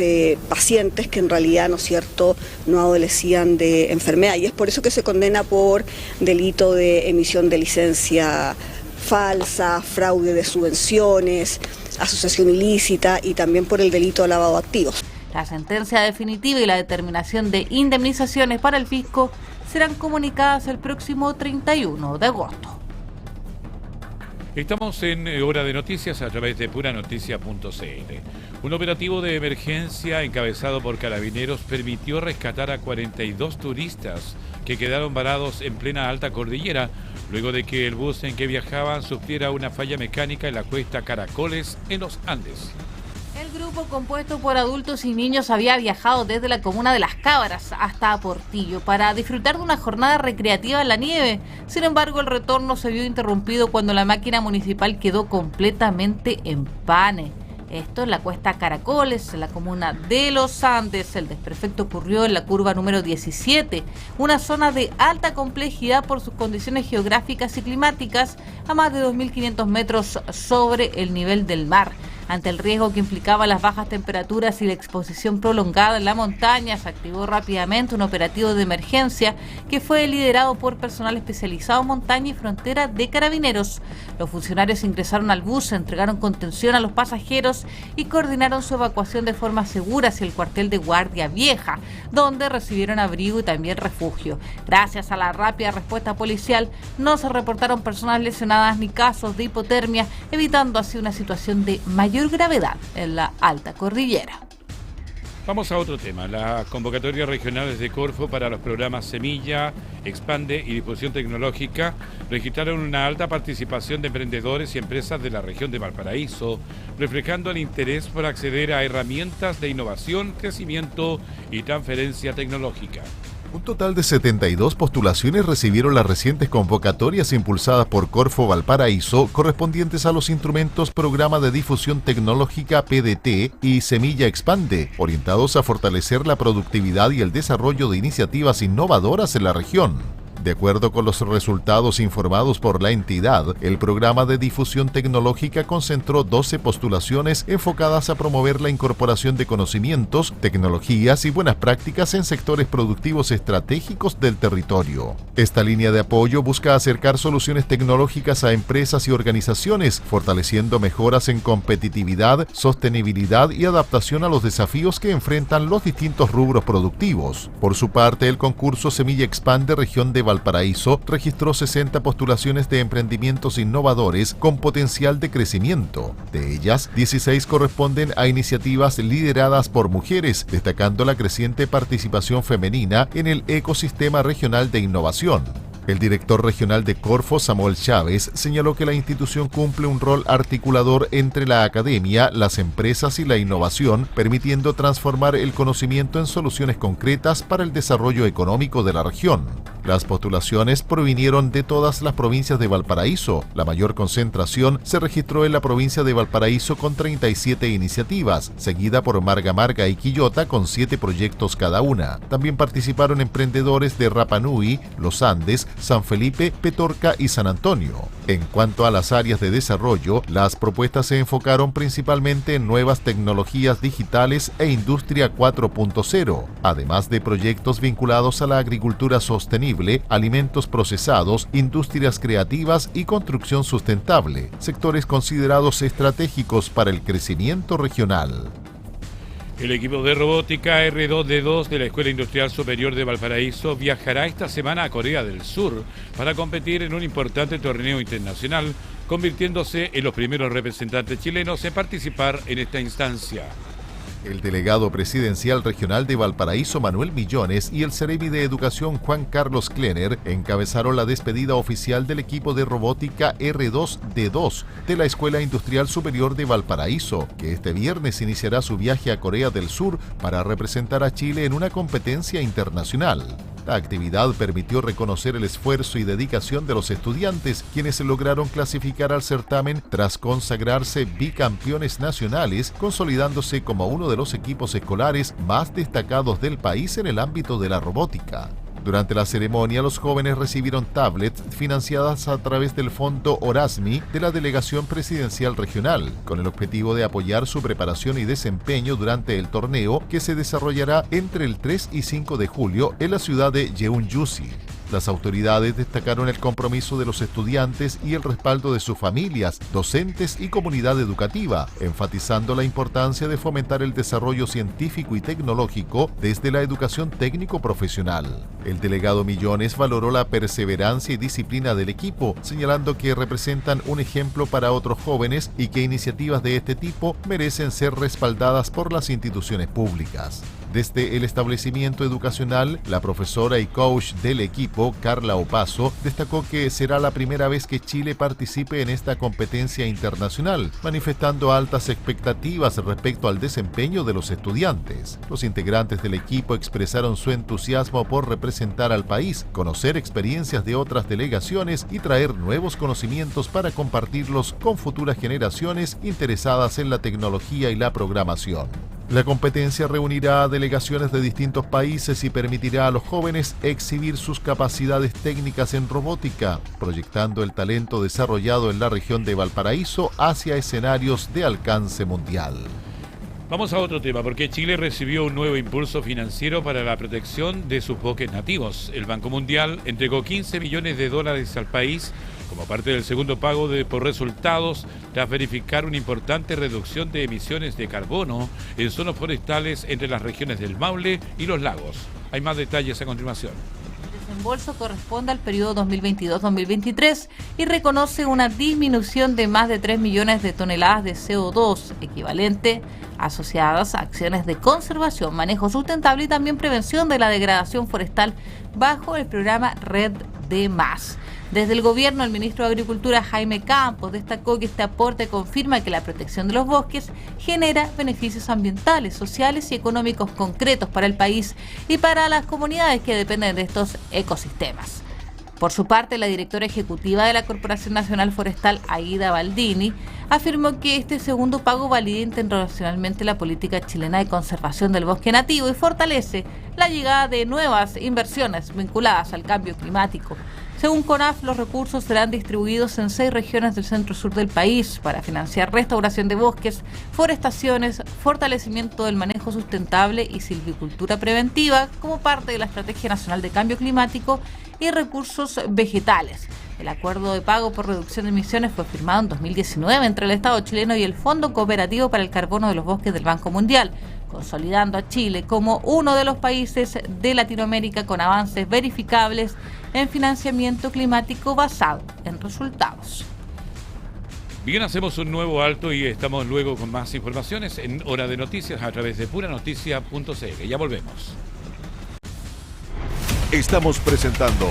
pacientes que en realidad, ¿no es cierto?, no adolecían de enfermedad. Y es por eso que se condena por delito de emisión de licencia falsa, fraude de subvenciones, asociación ilícita y también por el delito de lavado de activos. La sentencia definitiva y la determinación de indemnizaciones para el fisco serán comunicadas el próximo 31 de agosto. Estamos en Hora de Noticias a través de puranoticia.cl. Un operativo de emergencia encabezado por Carabineros permitió rescatar a 42 turistas que quedaron varados en plena alta cordillera luego de que el bus en que viajaban sufriera una falla mecánica en la cuesta Caracoles en los Andes. El grupo, compuesto por adultos y niños, había viajado desde la comuna de Las Cabras hasta Portillo para disfrutar de una jornada recreativa en la nieve. Sin embargo, el retorno se vio interrumpido cuando la máquina municipal quedó completamente en pane. Esto en la cuesta Caracoles, en la comuna de Los Andes. El desperfecto ocurrió en la curva número 17, una zona de alta complejidad por sus condiciones geográficas y climáticas, a más de 2.500 metros sobre el nivel del mar. Ante el riesgo que implicaba las bajas temperaturas y la exposición prolongada en la montaña, se activó rápidamente un operativo de emergencia que fue liderado por personal especializado en montaña y frontera de Carabineros. Los funcionarios ingresaron al bus, entregaron contención a los pasajeros y coordinaron su evacuación de forma segura hacia el cuartel de Guardia Vieja, donde recibieron abrigo y también refugio. Gracias a la rápida respuesta policial, no se reportaron personas lesionadas ni casos de hipotermia, evitando así una situación de mayor gravedad en la alta cordillera. Vamos a otro tema. Las convocatorias regionales de Corfo para los programas Semilla, Expande y Difusión Tecnológica registraron una alta participación de emprendedores y empresas de la región de Valparaíso, reflejando el interés por acceder a herramientas de innovación, crecimiento y transferencia tecnológica. Un total de 72 postulaciones recibieron las recientes convocatorias impulsadas por Corfo Valparaíso, correspondientes a los instrumentos Programa de Difusión Tecnológica PDT y Semilla Expande, orientados a fortalecer la productividad y el desarrollo de iniciativas innovadoras en la región. De acuerdo con los resultados informados por la entidad, el programa de difusión tecnológica concentró 12 postulaciones enfocadas a promover la incorporación de conocimientos, tecnologías y buenas prácticas en sectores productivos estratégicos del territorio. Esta línea de apoyo busca acercar soluciones tecnológicas a empresas y organizaciones, fortaleciendo mejoras en competitividad, sostenibilidad y adaptación a los desafíos que enfrentan los distintos rubros productivos. Por su parte, el concurso Semilla Expande Región de Valparaíso registró 60 postulaciones de emprendimientos innovadores con potencial de crecimiento. De ellas, 16 corresponden a iniciativas lideradas por mujeres, destacando la creciente participación femenina en el ecosistema regional de innovación. El director regional de Corfo, Samuel Chávez, señaló que la institución cumple un rol articulador entre la academia, las empresas y la innovación, permitiendo transformar el conocimiento en soluciones concretas para el desarrollo económico de la región. Las postulaciones provinieron de todas las provincias de Valparaíso. La mayor concentración se registró en la provincia de Valparaíso con 37 iniciativas, seguida por Marga Marga y Quillota con 7 proyectos cada una. También participaron emprendedores de Rapa Nui, Los Andes, San Felipe, Petorca y San Antonio. En cuanto a las áreas de desarrollo, las propuestas se enfocaron principalmente en nuevas tecnologías digitales e industria 4.0, además de proyectos vinculados a la agricultura sostenible, alimentos procesados, industrias creativas y construcción sustentable, sectores considerados estratégicos para el crecimiento regional. El equipo de robótica R2D2 de la Escuela Industrial Superior de Valparaíso viajará esta semana a Corea del Sur para competir en un importante torneo internacional, convirtiéndose en los primeros representantes chilenos en participar en esta instancia. El delegado presidencial regional de Valparaíso, Manuel Millones, y el Ceremi de Educación, Juan Carlos Klenner, encabezaron la despedida oficial del equipo de robótica R2D2 de la Escuela Industrial Superior de Valparaíso, que este viernes iniciará su viaje a Corea del Sur para representar a Chile en una competencia internacional. La actividad permitió reconocer el esfuerzo y dedicación de los estudiantes, quienes lograron clasificar al certamen tras consagrarse bicampeones nacionales, consolidándose como uno de los equipos escolares más destacados del país en el ámbito de la robótica. Durante la ceremonia, los jóvenes recibieron tablets financiadas a través del Fondo Orasmi de la Delegación Presidencial Regional, con el objetivo de apoyar su preparación y desempeño durante el torneo que se desarrollará entre el 3 y 5 de julio en la ciudad de Jeonjusi. Las autoridades destacaron el compromiso de los estudiantes y el respaldo de sus familias, docentes y comunidad educativa, enfatizando la importancia de fomentar el desarrollo científico y tecnológico desde la educación técnico-profesional. El delegado Millones valoró la perseverancia y disciplina del equipo, señalando que representan un ejemplo para otros jóvenes y que iniciativas de este tipo merecen ser respaldadas por las instituciones públicas. Desde el establecimiento educacional, la profesora y coach del equipo, Carla Opaso, destacó que será la primera vez que Chile participe en esta competencia internacional, manifestando altas expectativas respecto al desempeño de los estudiantes. Los integrantes del equipo expresaron su entusiasmo por representar al país, conocer experiencias de otras delegaciones y traer nuevos conocimientos para compartirlos con futuras generaciones interesadas en la tecnología y la programación. La competencia reunirá a delegaciones de distintos países y permitirá a los jóvenes exhibir sus capacidades técnicas en robótica, proyectando el talento desarrollado en la región de Valparaíso hacia escenarios de alcance mundial. Vamos a otro tema, porque Chile recibió un nuevo impulso financiero para la protección de sus bosques nativos. El Banco Mundial entregó $15 millones al país como parte del segundo pago por resultados tras verificar una importante reducción de emisiones de carbono en zonas forestales entre las regiones del Maule y los lagos. Hay más detalles a continuación. El desembolso corresponde al periodo 2022-2023 y reconoce una disminución de más de 3 millones de toneladas de CO2, equivalente asociadas a acciones de conservación, manejo sustentable y también prevención de la degradación forestal bajo el programa Red de Más. Desde el gobierno, el ministro de Agricultura, Jaime Campos, destacó que este aporte confirma que la protección de los bosques genera beneficios ambientales, sociales y económicos concretos para el país y para las comunidades que dependen de estos ecosistemas. Por su parte, la directora ejecutiva de la Corporación Nacional Forestal, Aida Baldini, afirmó que este segundo pago valida internacionalmente la política chilena de conservación del bosque nativo y fortalece la llegada de nuevas inversiones vinculadas al cambio climático. Según CONAF, los recursos serán distribuidos en 6 regiones del centro-sur del país para financiar restauración de bosques, forestaciones, fortalecimiento del manejo sustentable y silvicultura preventiva como parte de la Estrategia Nacional de Cambio Climático y recursos vegetales. El acuerdo de pago por reducción de emisiones fue firmado en 2019 entre el Estado chileno y el Fondo Cooperativo para el Carbono de los Bosques del Banco Mundial, consolidando a Chile como uno de los países de Latinoamérica con avances verificables en financiamiento climático basado en resultados. Bien, hacemos un nuevo alto y estamos luego con más informaciones en Hora de Noticias a través de puranoticia.cl. Ya volvemos. Estamos presentando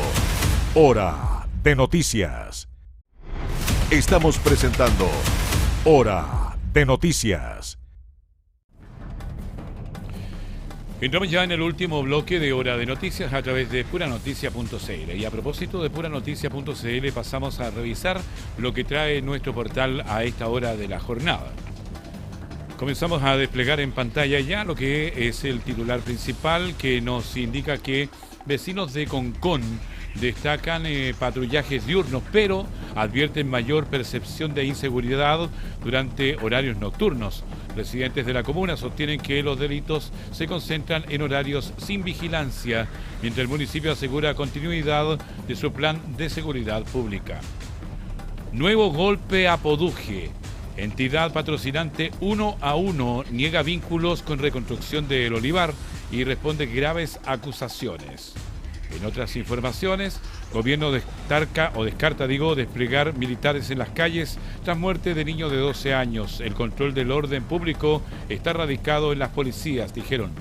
Hora de Noticias. Estamos presentando Hora de Noticias. Entramos ya en el último bloque de Hora de Noticias a través de puranoticia.cl. Y a propósito de puranoticia.cl, pasamos a revisar lo que trae nuestro portal a esta hora de la jornada. Comenzamos a desplegar en pantalla ya lo que es el titular principal, que nos indica que vecinos de Concón destacan patrullajes diurnos, pero advierten mayor percepción de inseguridad durante horarios nocturnos. Residentes de la comuna sostienen que los delitos se concentran en horarios sin vigilancia, mientras el municipio asegura continuidad de su plan de seguridad pública. Nuevo golpe a Poduje. Entidad patrocinante 1 a 1 niega vínculos con reconstrucción del Olivar y responde graves acusaciones. En otras informaciones, gobierno descarta desplegar militares en las calles tras muerte de niño de 12 años. El control del orden público está radicado en las policías, dijeron.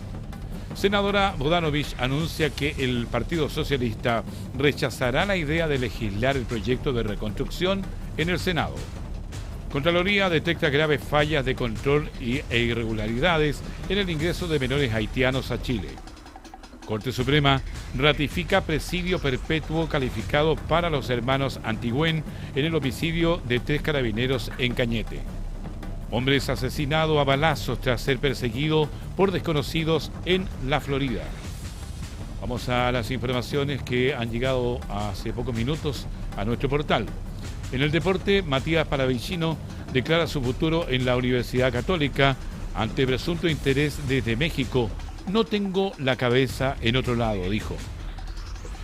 Senadora Bodanovich anuncia que el Partido Socialista rechazará la idea de legislar el proyecto de reconstrucción en el Senado. Contraloría detecta graves fallas de control e irregularidades en el ingreso de menores haitianos a Chile. Corte Suprema ratifica presidio perpetuo calificado para los hermanos Antigüén en el homicidio de 3 carabineros en Cañete. Hombre es asesinado a balazos tras ser perseguido por desconocidos en la Florida. Vamos a las informaciones que han llegado hace pocos minutos a nuestro portal. En el deporte, Matías Palavicino declara su futuro en la Universidad Católica ante presunto interés desde México. No tengo la cabeza en otro lado, dijo.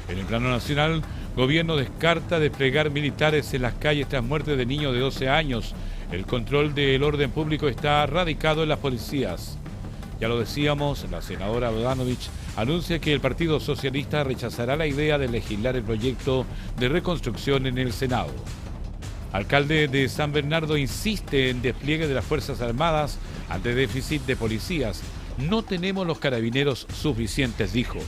En el plano nacional, gobierno descarta desplegar militares en las calles tras muerte de niño de 12 años. El control del orden público está radicado en las policías. Ya lo decíamos, la senadora Bodanovich anuncia que el Partido Socialista rechazará la idea de legislar el proyecto de reconstrucción en el Senado. Alcalde de San Bernardo insiste en despliegue de las Fuerzas Armadas ante déficit de policías. No tenemos los carabineros suficientes, dijo.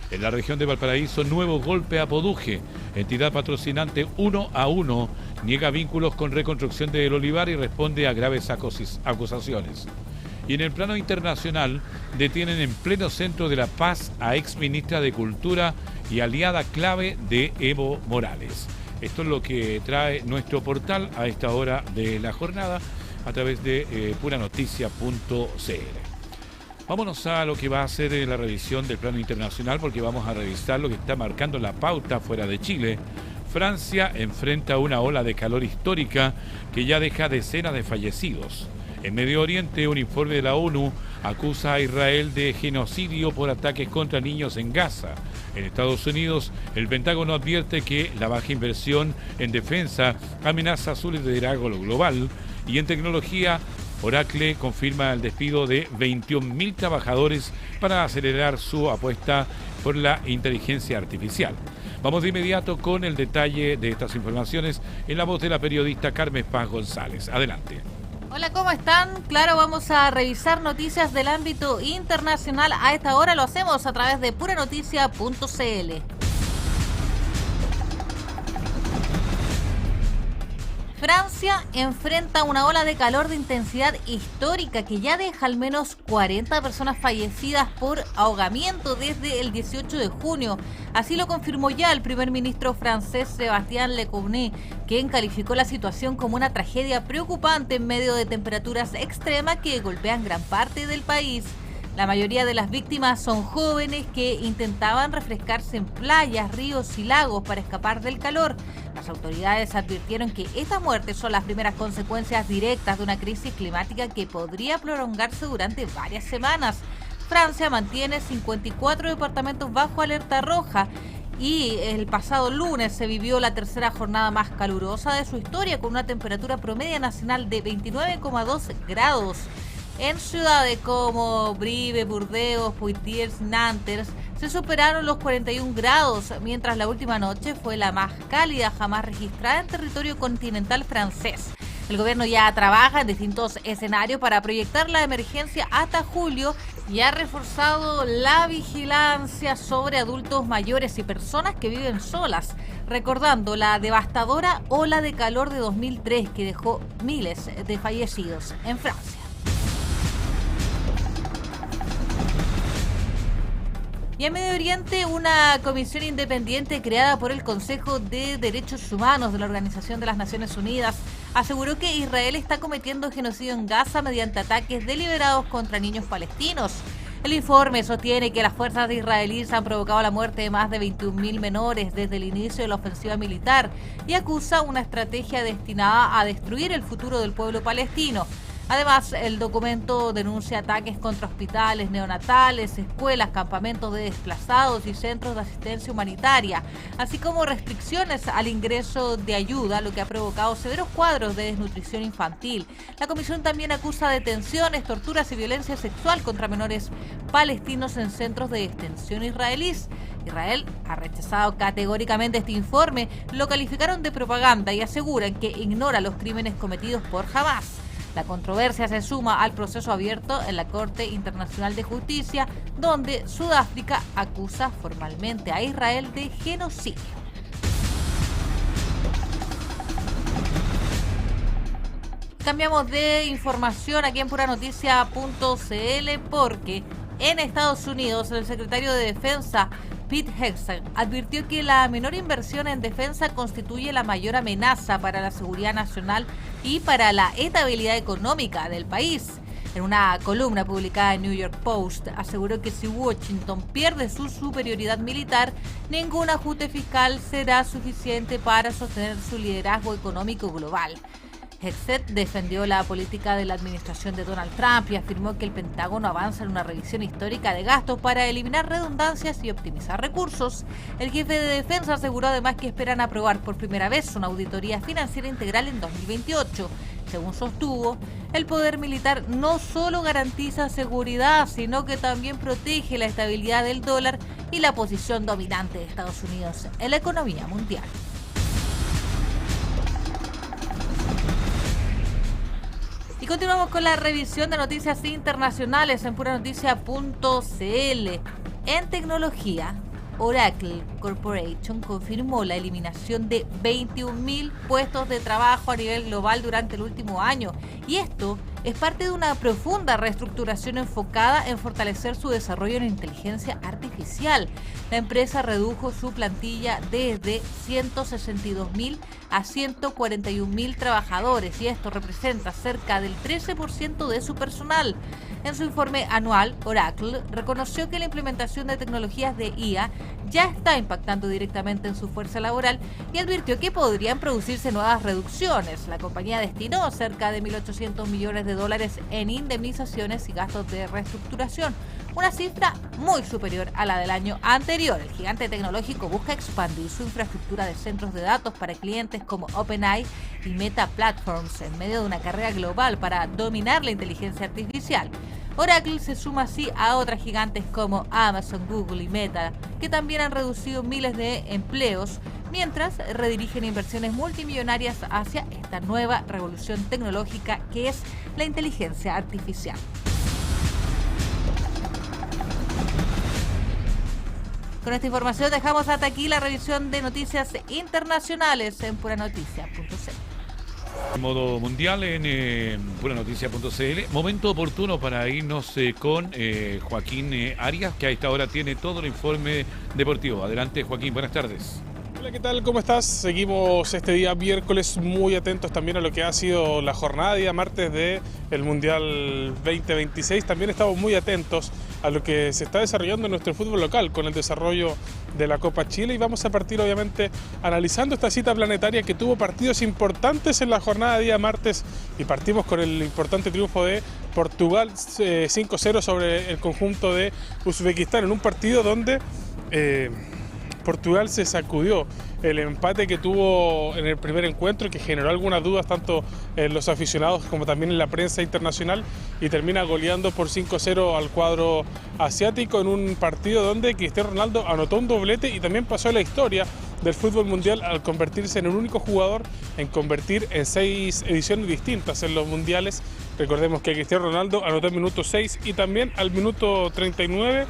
En la región de Valparaíso, nuevo golpe a Poduje. Entidad patrocinante 1 a 1 niega vínculos con reconstrucción del Olivar y responde a graves acusaciones. Y en el plano internacional, detienen en pleno centro de La Paz a exministra de Cultura y aliada clave de Evo Morales. Esto es lo que trae nuestro portal a esta hora de la jornada a través de puranoticia.cl. Vámonos a lo que va a ser la revisión del plano internacional, porque vamos a revisar lo que está marcando la pauta fuera de Chile. Francia enfrenta una ola de calor histórica que ya deja decenas de fallecidos. En Medio Oriente, un informe de la ONU acusa a Israel de genocidio por ataques contra niños en Gaza. En Estados Unidos, el Pentágono advierte que la baja inversión en defensa amenaza su liderazgo global. Y en tecnología, Oracle confirma el despido de 21.000 trabajadores para acelerar su apuesta por la inteligencia artificial. Vamos de inmediato con el detalle de estas informaciones en la voz de la periodista Carmen Paz González. Adelante. Hola, ¿cómo están? Claro, vamos a revisar noticias del ámbito internacional. A esta hora lo hacemos a través de puranoticia.cl. Francia enfrenta una ola de calor de intensidad histórica que ya deja al menos 40 personas fallecidas por ahogamiento desde el 18 de junio. Así lo confirmó ya el primer ministro francés Sébastien Lecornu, quien calificó la situación como una tragedia preocupante en medio de temperaturas extremas que golpean gran parte del país. La mayoría de las víctimas son jóvenes que intentaban refrescarse en playas, ríos y lagos para escapar del calor. Las autoridades advirtieron que estas muertes son las primeras consecuencias directas de una crisis climática que podría prolongarse durante varias semanas. Francia mantiene 54 departamentos bajo alerta roja y el pasado lunes se vivió la tercera jornada más calurosa de su historia con una temperatura promedia nacional de 29,2 grados. En ciudades como Brive, Burdeos, Poitiers, Nantes se superaron los 41 grados, mientras la última noche fue la más cálida jamás registrada en territorio continental francés. El gobierno ya trabaja en distintos escenarios para proyectar la emergencia hasta julio y ha reforzado la vigilancia sobre adultos mayores y personas que viven solas, recordando la devastadora ola de calor de 2003 que dejó miles de fallecidos en Francia. Y en Medio Oriente, una comisión independiente creada por el Consejo de Derechos Humanos de la Organización de las Naciones Unidas aseguró que Israel está cometiendo genocidio en Gaza mediante ataques deliberados contra niños palestinos. El informe sostiene que las fuerzas israelíes han provocado la muerte de más de 21.000 menores desde el inicio de la ofensiva militar y acusa una estrategia destinada a destruir el futuro del pueblo palestino. Además, el documento denuncia ataques contra hospitales neonatales, escuelas, campamentos de desplazados y centros de asistencia humanitaria, así como restricciones al ingreso de ayuda, lo que ha provocado severos cuadros de desnutrición infantil. La comisión también acusa detenciones, torturas y violencia sexual contra menores palestinos en centros de detención israelíes. Israel ha rechazado categóricamente este informe, lo calificaron de propaganda y aseguran que ignora los crímenes cometidos por Hamás. La controversia se suma al proceso abierto en la Corte Internacional de Justicia, donde Sudáfrica acusa formalmente a Israel de genocidio. Cambiamos de información aquí en puranoticia.cl porque en Estados Unidos el secretario de Defensa Pete Hegseth advirtió que la menor inversión en defensa constituye la mayor amenaza para la seguridad nacional y para la estabilidad económica del país. En una columna publicada en New York Post, aseguró que si Washington pierde su superioridad militar, ningún ajuste fiscal será suficiente para sostener su liderazgo económico global. Hegseth defendió la política de la administración de Donald Trump y afirmó que el Pentágono avanza en una revisión histórica de gastos para eliminar redundancias y optimizar recursos. El jefe de defensa aseguró además que esperan aprobar por primera vez una auditoría financiera integral en 2028. Según sostuvo, el poder militar no solo garantiza seguridad, sino que también protege la estabilidad del dólar y la posición dominante de Estados Unidos en la economía mundial. Y continuamos con la revisión de noticias internacionales en puranoticia.cl. En tecnología, Oracle Corporation confirmó la eliminación de 21.000 puestos de trabajo a nivel global durante el último año. Y esto es parte de una profunda reestructuración enfocada en fortalecer su desarrollo en inteligencia artificial. La empresa redujo su plantilla desde 162.000 a 141.000 trabajadores y esto representa cerca del 13% de su personal. En su informe anual, Oracle reconoció que la implementación de tecnologías de IA ya está impactando directamente en su fuerza laboral y advirtió que podrían producirse nuevas reducciones. La compañía destinó cerca de $1.800 millones en indemnizaciones y gastos de reestructuración, una cifra muy superior a la del año anterior. El gigante tecnológico busca expandir su infraestructura de centros de datos para clientes como OpenAI y Meta Platforms en medio de una carrera global para dominar la inteligencia artificial. Oracle se suma así a otras gigantes como Amazon, Google y Meta, que también han reducido miles de empleos, mientras redirigen inversiones multimillonarias hacia esta nueva revolución tecnológica que es la inteligencia artificial. Con esta información dejamos hasta aquí la revisión de noticias internacionales en puranoticia.cl. Modo mundial en puranoticia.cl. Momento oportuno para irnos con Joaquín Arias, que a esta hora tiene todo el informe deportivo. Adelante, Joaquín, buenas tardes. Hola, ¿qué tal? ¿Cómo estás? Seguimos este día miércoles muy atentos también a lo que ha sido la jornada día martes del Mundial 2026. También estamos muy atentos a lo que se está desarrollando en nuestro fútbol local con el desarrollo de la Copa Chile y vamos a partir obviamente analizando esta cita planetaria que tuvo partidos importantes en la jornada día martes y partimos con el importante triunfo de Portugal 5-0 sobre el conjunto de Uzbekistán en un partido donde Portugal se sacudió el empate que tuvo en el primer encuentro, que generó algunas dudas tanto en los aficionados como también en la prensa internacional, y termina goleando por 5-0 al cuadro asiático en un partido donde Cristiano Ronaldo anotó un doblete y también pasó a la historia del fútbol mundial al convertirse en el único jugador en convertir en 6 ediciones distintas en los mundiales. Recordemos que Cristiano Ronaldo anotó al minuto 6 y también al minuto 39.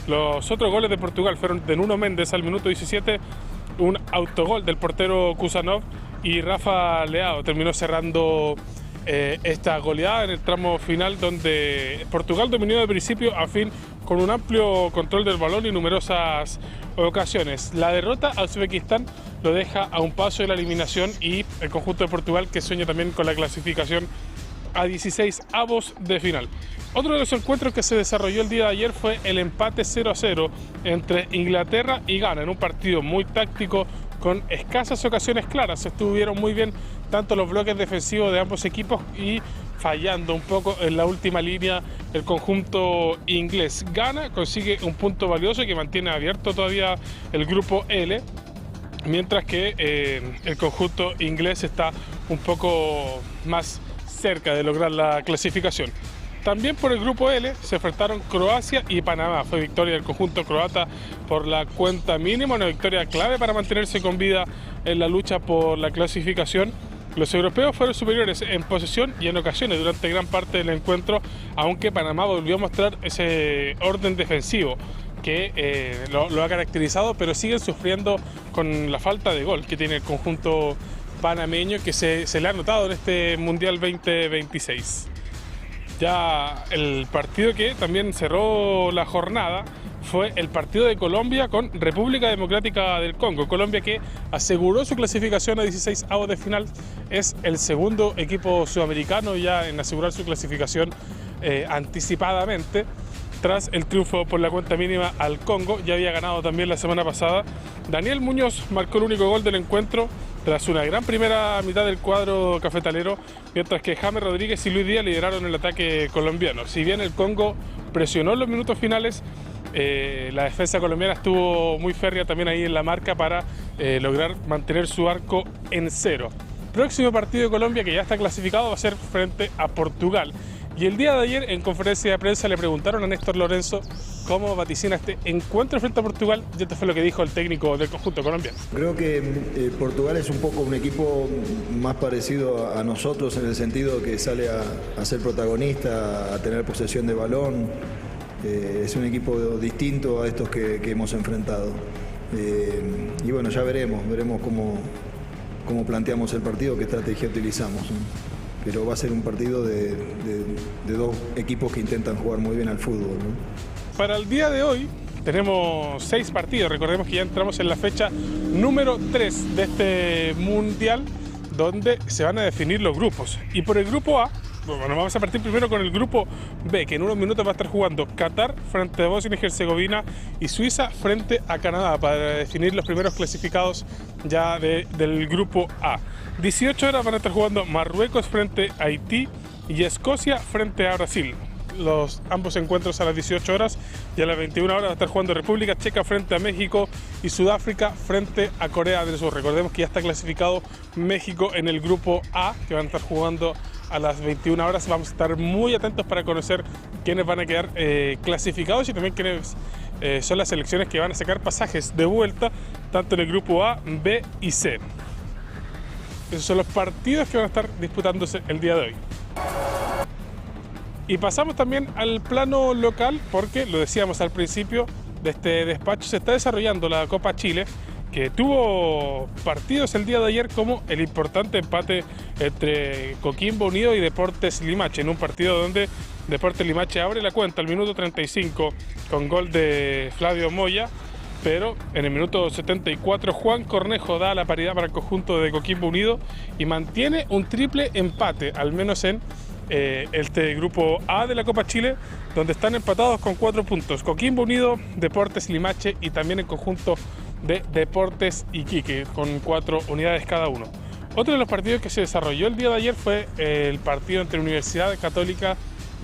Los otros goles de Portugal fueron de Nuno Méndez al minuto 17, un autogol del portero Kusanov y Rafa Leao terminó cerrando esta goleada en el tramo final donde Portugal dominó de principio a fin con un amplio control del balón y numerosas ocasiones. La derrota a Uzbekistán lo deja a un paso de la eliminación y el conjunto de Portugal, que sueña también con la clasificación a 16avos de final. Otro de los encuentros que se desarrolló el día de ayer fue el empate 0-0 entre Inglaterra y Ghana, en un partido muy táctico con escasas ocasiones claras. Estuvieron muy bien tanto los bloques defensivos de ambos equipos y fallando un poco en la última línea el conjunto inglés. Ghana consigue un punto valioso que mantiene abierto todavía el grupo L, mientras que el conjunto inglés está un poco más cerca de lograr la clasificación. También por el grupo L se enfrentaron Croacia y Panamá. Fue victoria del conjunto croata por la cuenta mínima, una victoria clave para mantenerse con vida en la lucha por la clasificación. Los europeos fueron superiores en posesión y en ocasiones durante gran parte del encuentro, aunque Panamá volvió a mostrar ese orden defensivo que lo ha caracterizado, pero siguen sufriendo con la falta de gol que tiene el conjunto panameño, que se le ha notado en este Mundial 2026. Ya el partido que también cerró la jornada fue el partido de Colombia con República Democrática del Congo. Colombia, que aseguró su clasificación a 16avos de final, es el segundo equipo sudamericano ya en asegurar su clasificación anticipadamente, tras el triunfo por la cuenta mínima al Congo. Ya había ganado también la semana pasada. Daniel Muñoz marcó el único gol del encuentro tras una gran primera mitad del cuadro cafetalero, mientras que James Rodríguez y Luis Díaz lideraron el ataque colombiano. Si bien el Congo presionó en los minutos finales, la defensa colombiana estuvo muy férrea también ahí en la marca para lograr mantener su arco en cero. Próximo partido de Colombia, que ya está clasificado, va a ser frente a Portugal. Y el día de ayer, en conferencia de prensa, le preguntaron a Néstor Lorenzo cómo vaticina este encuentro frente a Portugal, y esto fue lo que dijo el técnico del conjunto colombiano. Creo que Portugal es un poco un equipo más parecido a nosotros, en el sentido que sale a ser protagonista, a tener posesión de balón. Es un equipo distinto a estos que hemos enfrentado. Y bueno, ya veremos cómo planteamos el partido, qué estrategia utilizamos, ¿no? Pero va a ser un partido de dos equipos que intentan jugar muy bien al fútbol, ¿no? Para el día de hoy tenemos 6 partidos. Recordemos que ya entramos en la fecha número 3 de este Mundial, donde se van a definir los grupos. Y por el grupo A, bueno, vamos a partir primero con el grupo B, que en unos minutos va a estar jugando Qatar frente a Bosnia y Herzegovina y Suiza frente a Canadá, para definir los primeros clasificados ya del grupo A. 18 horas van a estar jugando Marruecos frente a Haití y Escocia frente a Brasil. Ambos encuentros a las 18 horas, y a las 21 horas va a estar jugando República Checa frente a México y Sudáfrica frente a Corea del Sur. Recordemos que ya está clasificado México en el grupo A, que van a estar jugando a las 21 horas. Vamos a estar muy atentos para conocer quiénes van a quedar clasificados y también quiénes son las selecciones que van a sacar pasajes de vuelta, tanto en el grupo A, B y C. Esos son los partidos que van a estar disputándose el día de hoy. Y pasamos también al plano local, porque lo decíamos al principio de este despacho, se está desarrollando la Copa Chile, que tuvo partidos el día de ayer, como el importante empate entre Coquimbo Unido y Deportes Limache, en un partido donde Deportes Limache abre la cuenta al minuto 35 con gol de Flavio Moya, pero en el minuto 74 Juan Cornejo da la paridad para el conjunto de Coquimbo Unido y mantiene un triple empate, al menos en este grupo A de la Copa Chile, donde están empatados con 4 puntos Coquimbo Unido, Deportes Limache y también el conjunto de Deportes Iquique, con 4 unidades cada uno. Otro de los partidos que se desarrolló el día de ayer fue el partido entre Universidad Católica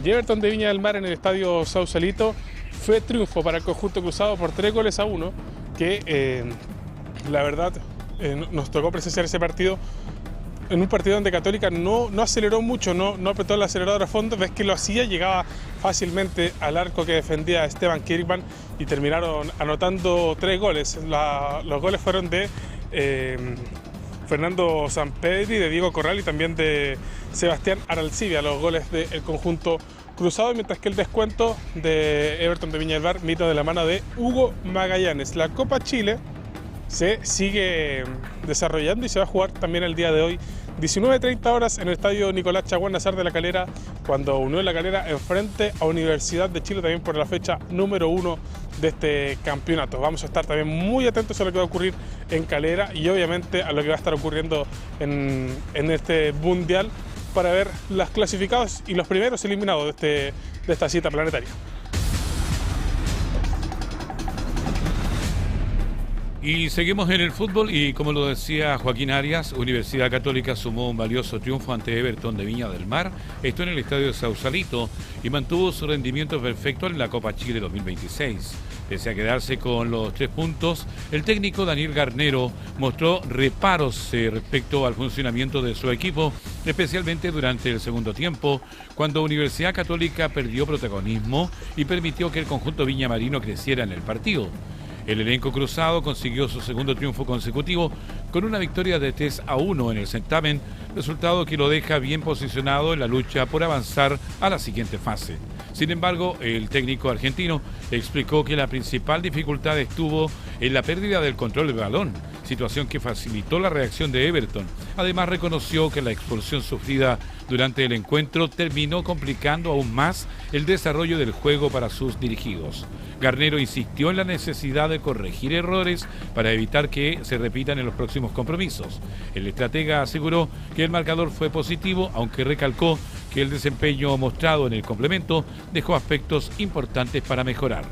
y Everton de Viña del Mar en el estadio Sausalito. Fue triunfo para el conjunto cruzado por 3-1, que la verdad nos tocó presenciar ese partido, en un partido donde Católica no aceleró mucho, no apretó el acelerador a fondo. Ves que lo hacía, llegaba fácilmente al arco que defendía Esteban Kirkman y terminaron anotando 3 goles. Los goles fueron de Fernando Sampedri, de Diego Corral y también de Sebastián Aralcibia, los goles del conjunto cruzado, mientras que el descuento de Everton de Viña del Mar vino de la mano de Hugo Magallanes. La Copa Chile se sigue desarrollando y se va a jugar también el día de hoy, 19:30 horas, en el estadio Nicolás Chaguán Nazar de La Calera, cuando Unión La Calera enfrente a Universidad de Chile, también por la fecha número 1 de este campeonato. Vamos a estar también muy atentos a lo que va a ocurrir en Calera y obviamente a lo que va a estar ocurriendo en este Mundial, para ver los clasificados y los primeros eliminados de esta cita planetaria. Y seguimos en el fútbol y como lo decía Joaquín Arias, Universidad Católica sumó un valioso triunfo ante Everton de Viña del Mar, esto en el estadio de Sausalito, y mantuvo su rendimiento perfecto en la Copa Chile 2026. Pese a quedarse con los 3 puntos, el técnico Daniel Garnero mostró reparos respecto al funcionamiento de su equipo, especialmente durante el segundo tiempo, cuando Universidad Católica perdió protagonismo y permitió que el conjunto viñamarino creciera en el partido. El elenco cruzado consiguió su segundo triunfo consecutivo con una victoria de 3-1 en el certamen, resultado que lo deja bien posicionado en la lucha por avanzar a la siguiente fase. Sin embargo, el técnico argentino explicó que la principal dificultad estuvo en la pérdida del control del balón, situación que facilitó la reacción de Everton. Además, reconoció que la expulsión sufrida durante el encuentro terminó complicando aún más el desarrollo del juego para sus dirigidos. Garnero insistió en la necesidad de corregir errores para evitar que se repitan en los próximos compromisos. El estratega aseguró que el marcador fue positivo, aunque recalcó que el desempeño mostrado en el complemento dejó aspectos importantes para mejorar.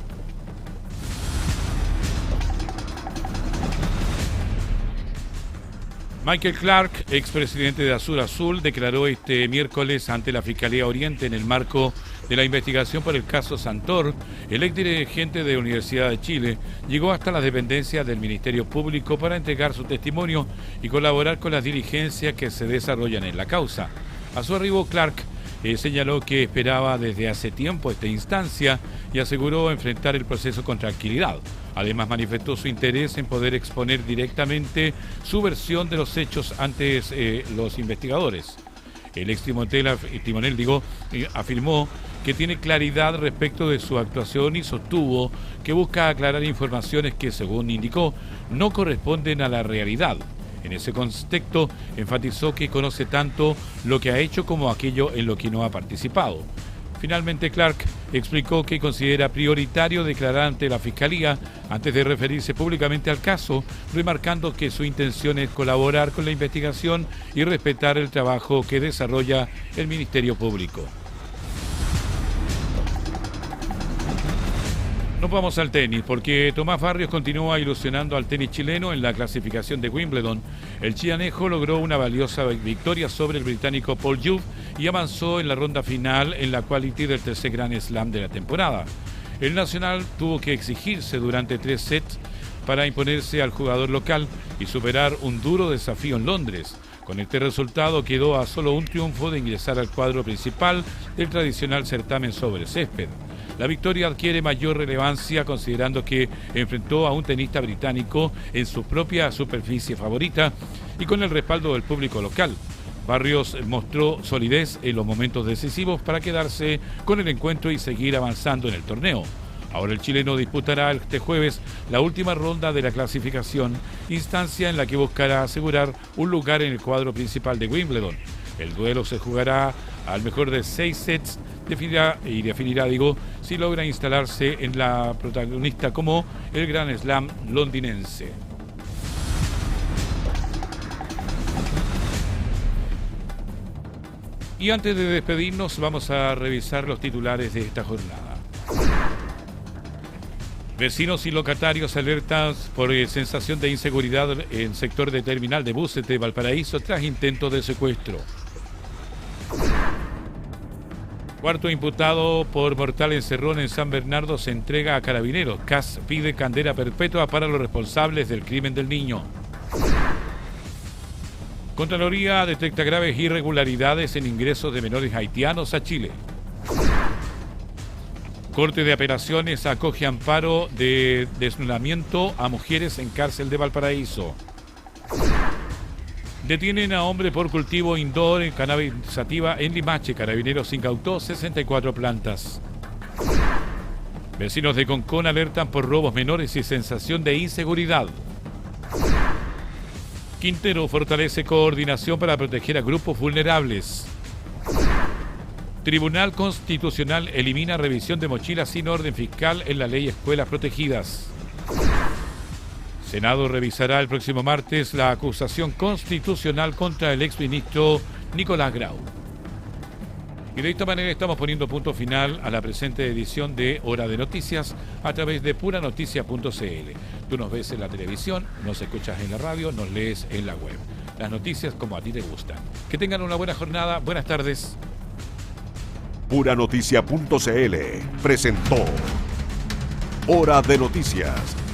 Michael Clark, expresidente de Azul Azul, declaró este miércoles ante la Fiscalía Oriente en el marco de la investigación por el caso Santor. El exdirigente de la Universidad de Chile llegó hasta las dependencias del Ministerio Público para entregar su testimonio y colaborar con las diligencias que se desarrollan en la causa. A su arribo, Clark señaló que esperaba desde hace tiempo esta instancia y aseguró enfrentar el proceso con tranquilidad. Además, manifestó su interés en poder exponer directamente su versión de los hechos ante los investigadores. El ex timonel afirmó que tiene claridad respecto de su actuación y sostuvo que busca aclarar informaciones que, según indicó, no corresponden a la realidad. En ese contexto, enfatizó que conoce tanto lo que ha hecho como aquello en lo que no ha participado. Finalmente, Clark explicó que considera prioritario declarar ante la Fiscalía antes de referirse públicamente al caso, remarcando que su intención es colaborar con la investigación y respetar el trabajo que desarrolla el Ministerio Público. Nos vamos al tenis, porque Tomás Barrios continúa ilusionando al tenis chileno en la clasificación de Wimbledon. El chianejo logró una valiosa victoria sobre el británico Paul Juve y avanzó en la ronda final en la quality del tercer Grand Slam de la temporada. El nacional tuvo que exigirse durante 3 sets para imponerse al jugador local y superar un duro desafío en Londres. Con este resultado quedó a solo un triunfo de ingresar al cuadro principal del tradicional certamen sobre césped. La victoria adquiere mayor relevancia considerando que enfrentó a un tenista británico en su propia superficie favorita y con el respaldo del público local. Barrios mostró solidez en los momentos decisivos para quedarse con el encuentro y seguir avanzando en el torneo. Ahora el chileno disputará este jueves la última ronda de la clasificación, instancia en la que buscará asegurar un lugar en el cuadro principal de Wimbledon. El duelo se jugará al mejor de 6 sets, definirá si logra instalarse en la protagonista como el Grand Slam londinense. Y antes de despedirnos, vamos a revisar los titulares de esta jornada. Vecinos y locatarios alertan por sensación de inseguridad en el sector de terminal de buses de Valparaíso tras intento de secuestro. Cuarto imputado por mortal encerrón en San Bernardo se entrega a Carabineros. CAS pide cadena perpetua para los responsables del crimen del niño. Contraloría detecta graves irregularidades en ingresos de menores haitianos a Chile. Corte de Apelaciones acoge amparo de desnudamiento a mujeres en cárcel de Valparaíso. Detienen a hombre por cultivo indoor en cannabis sativa en Limache. Carabineros incautó 64 plantas. Vecinos de Concón alertan por robos menores y sensación de inseguridad. Quintero fortalece coordinación para proteger a grupos vulnerables. Tribunal Constitucional elimina revisión de mochilas sin orden fiscal en la ley Escuelas Protegidas. Senado revisará el próximo martes la acusación constitucional contra el exministro Nicolás Grau. Y de esta manera estamos poniendo punto final a la presente edición de Hora de Noticias a través de puranoticia.cl. Tú nos ves en la televisión, nos escuchas en la radio, nos lees en la web. Las noticias como a ti te gustan. Que tengan una buena jornada. Buenas tardes. Puranoticia.cl presentó Hora de Noticias.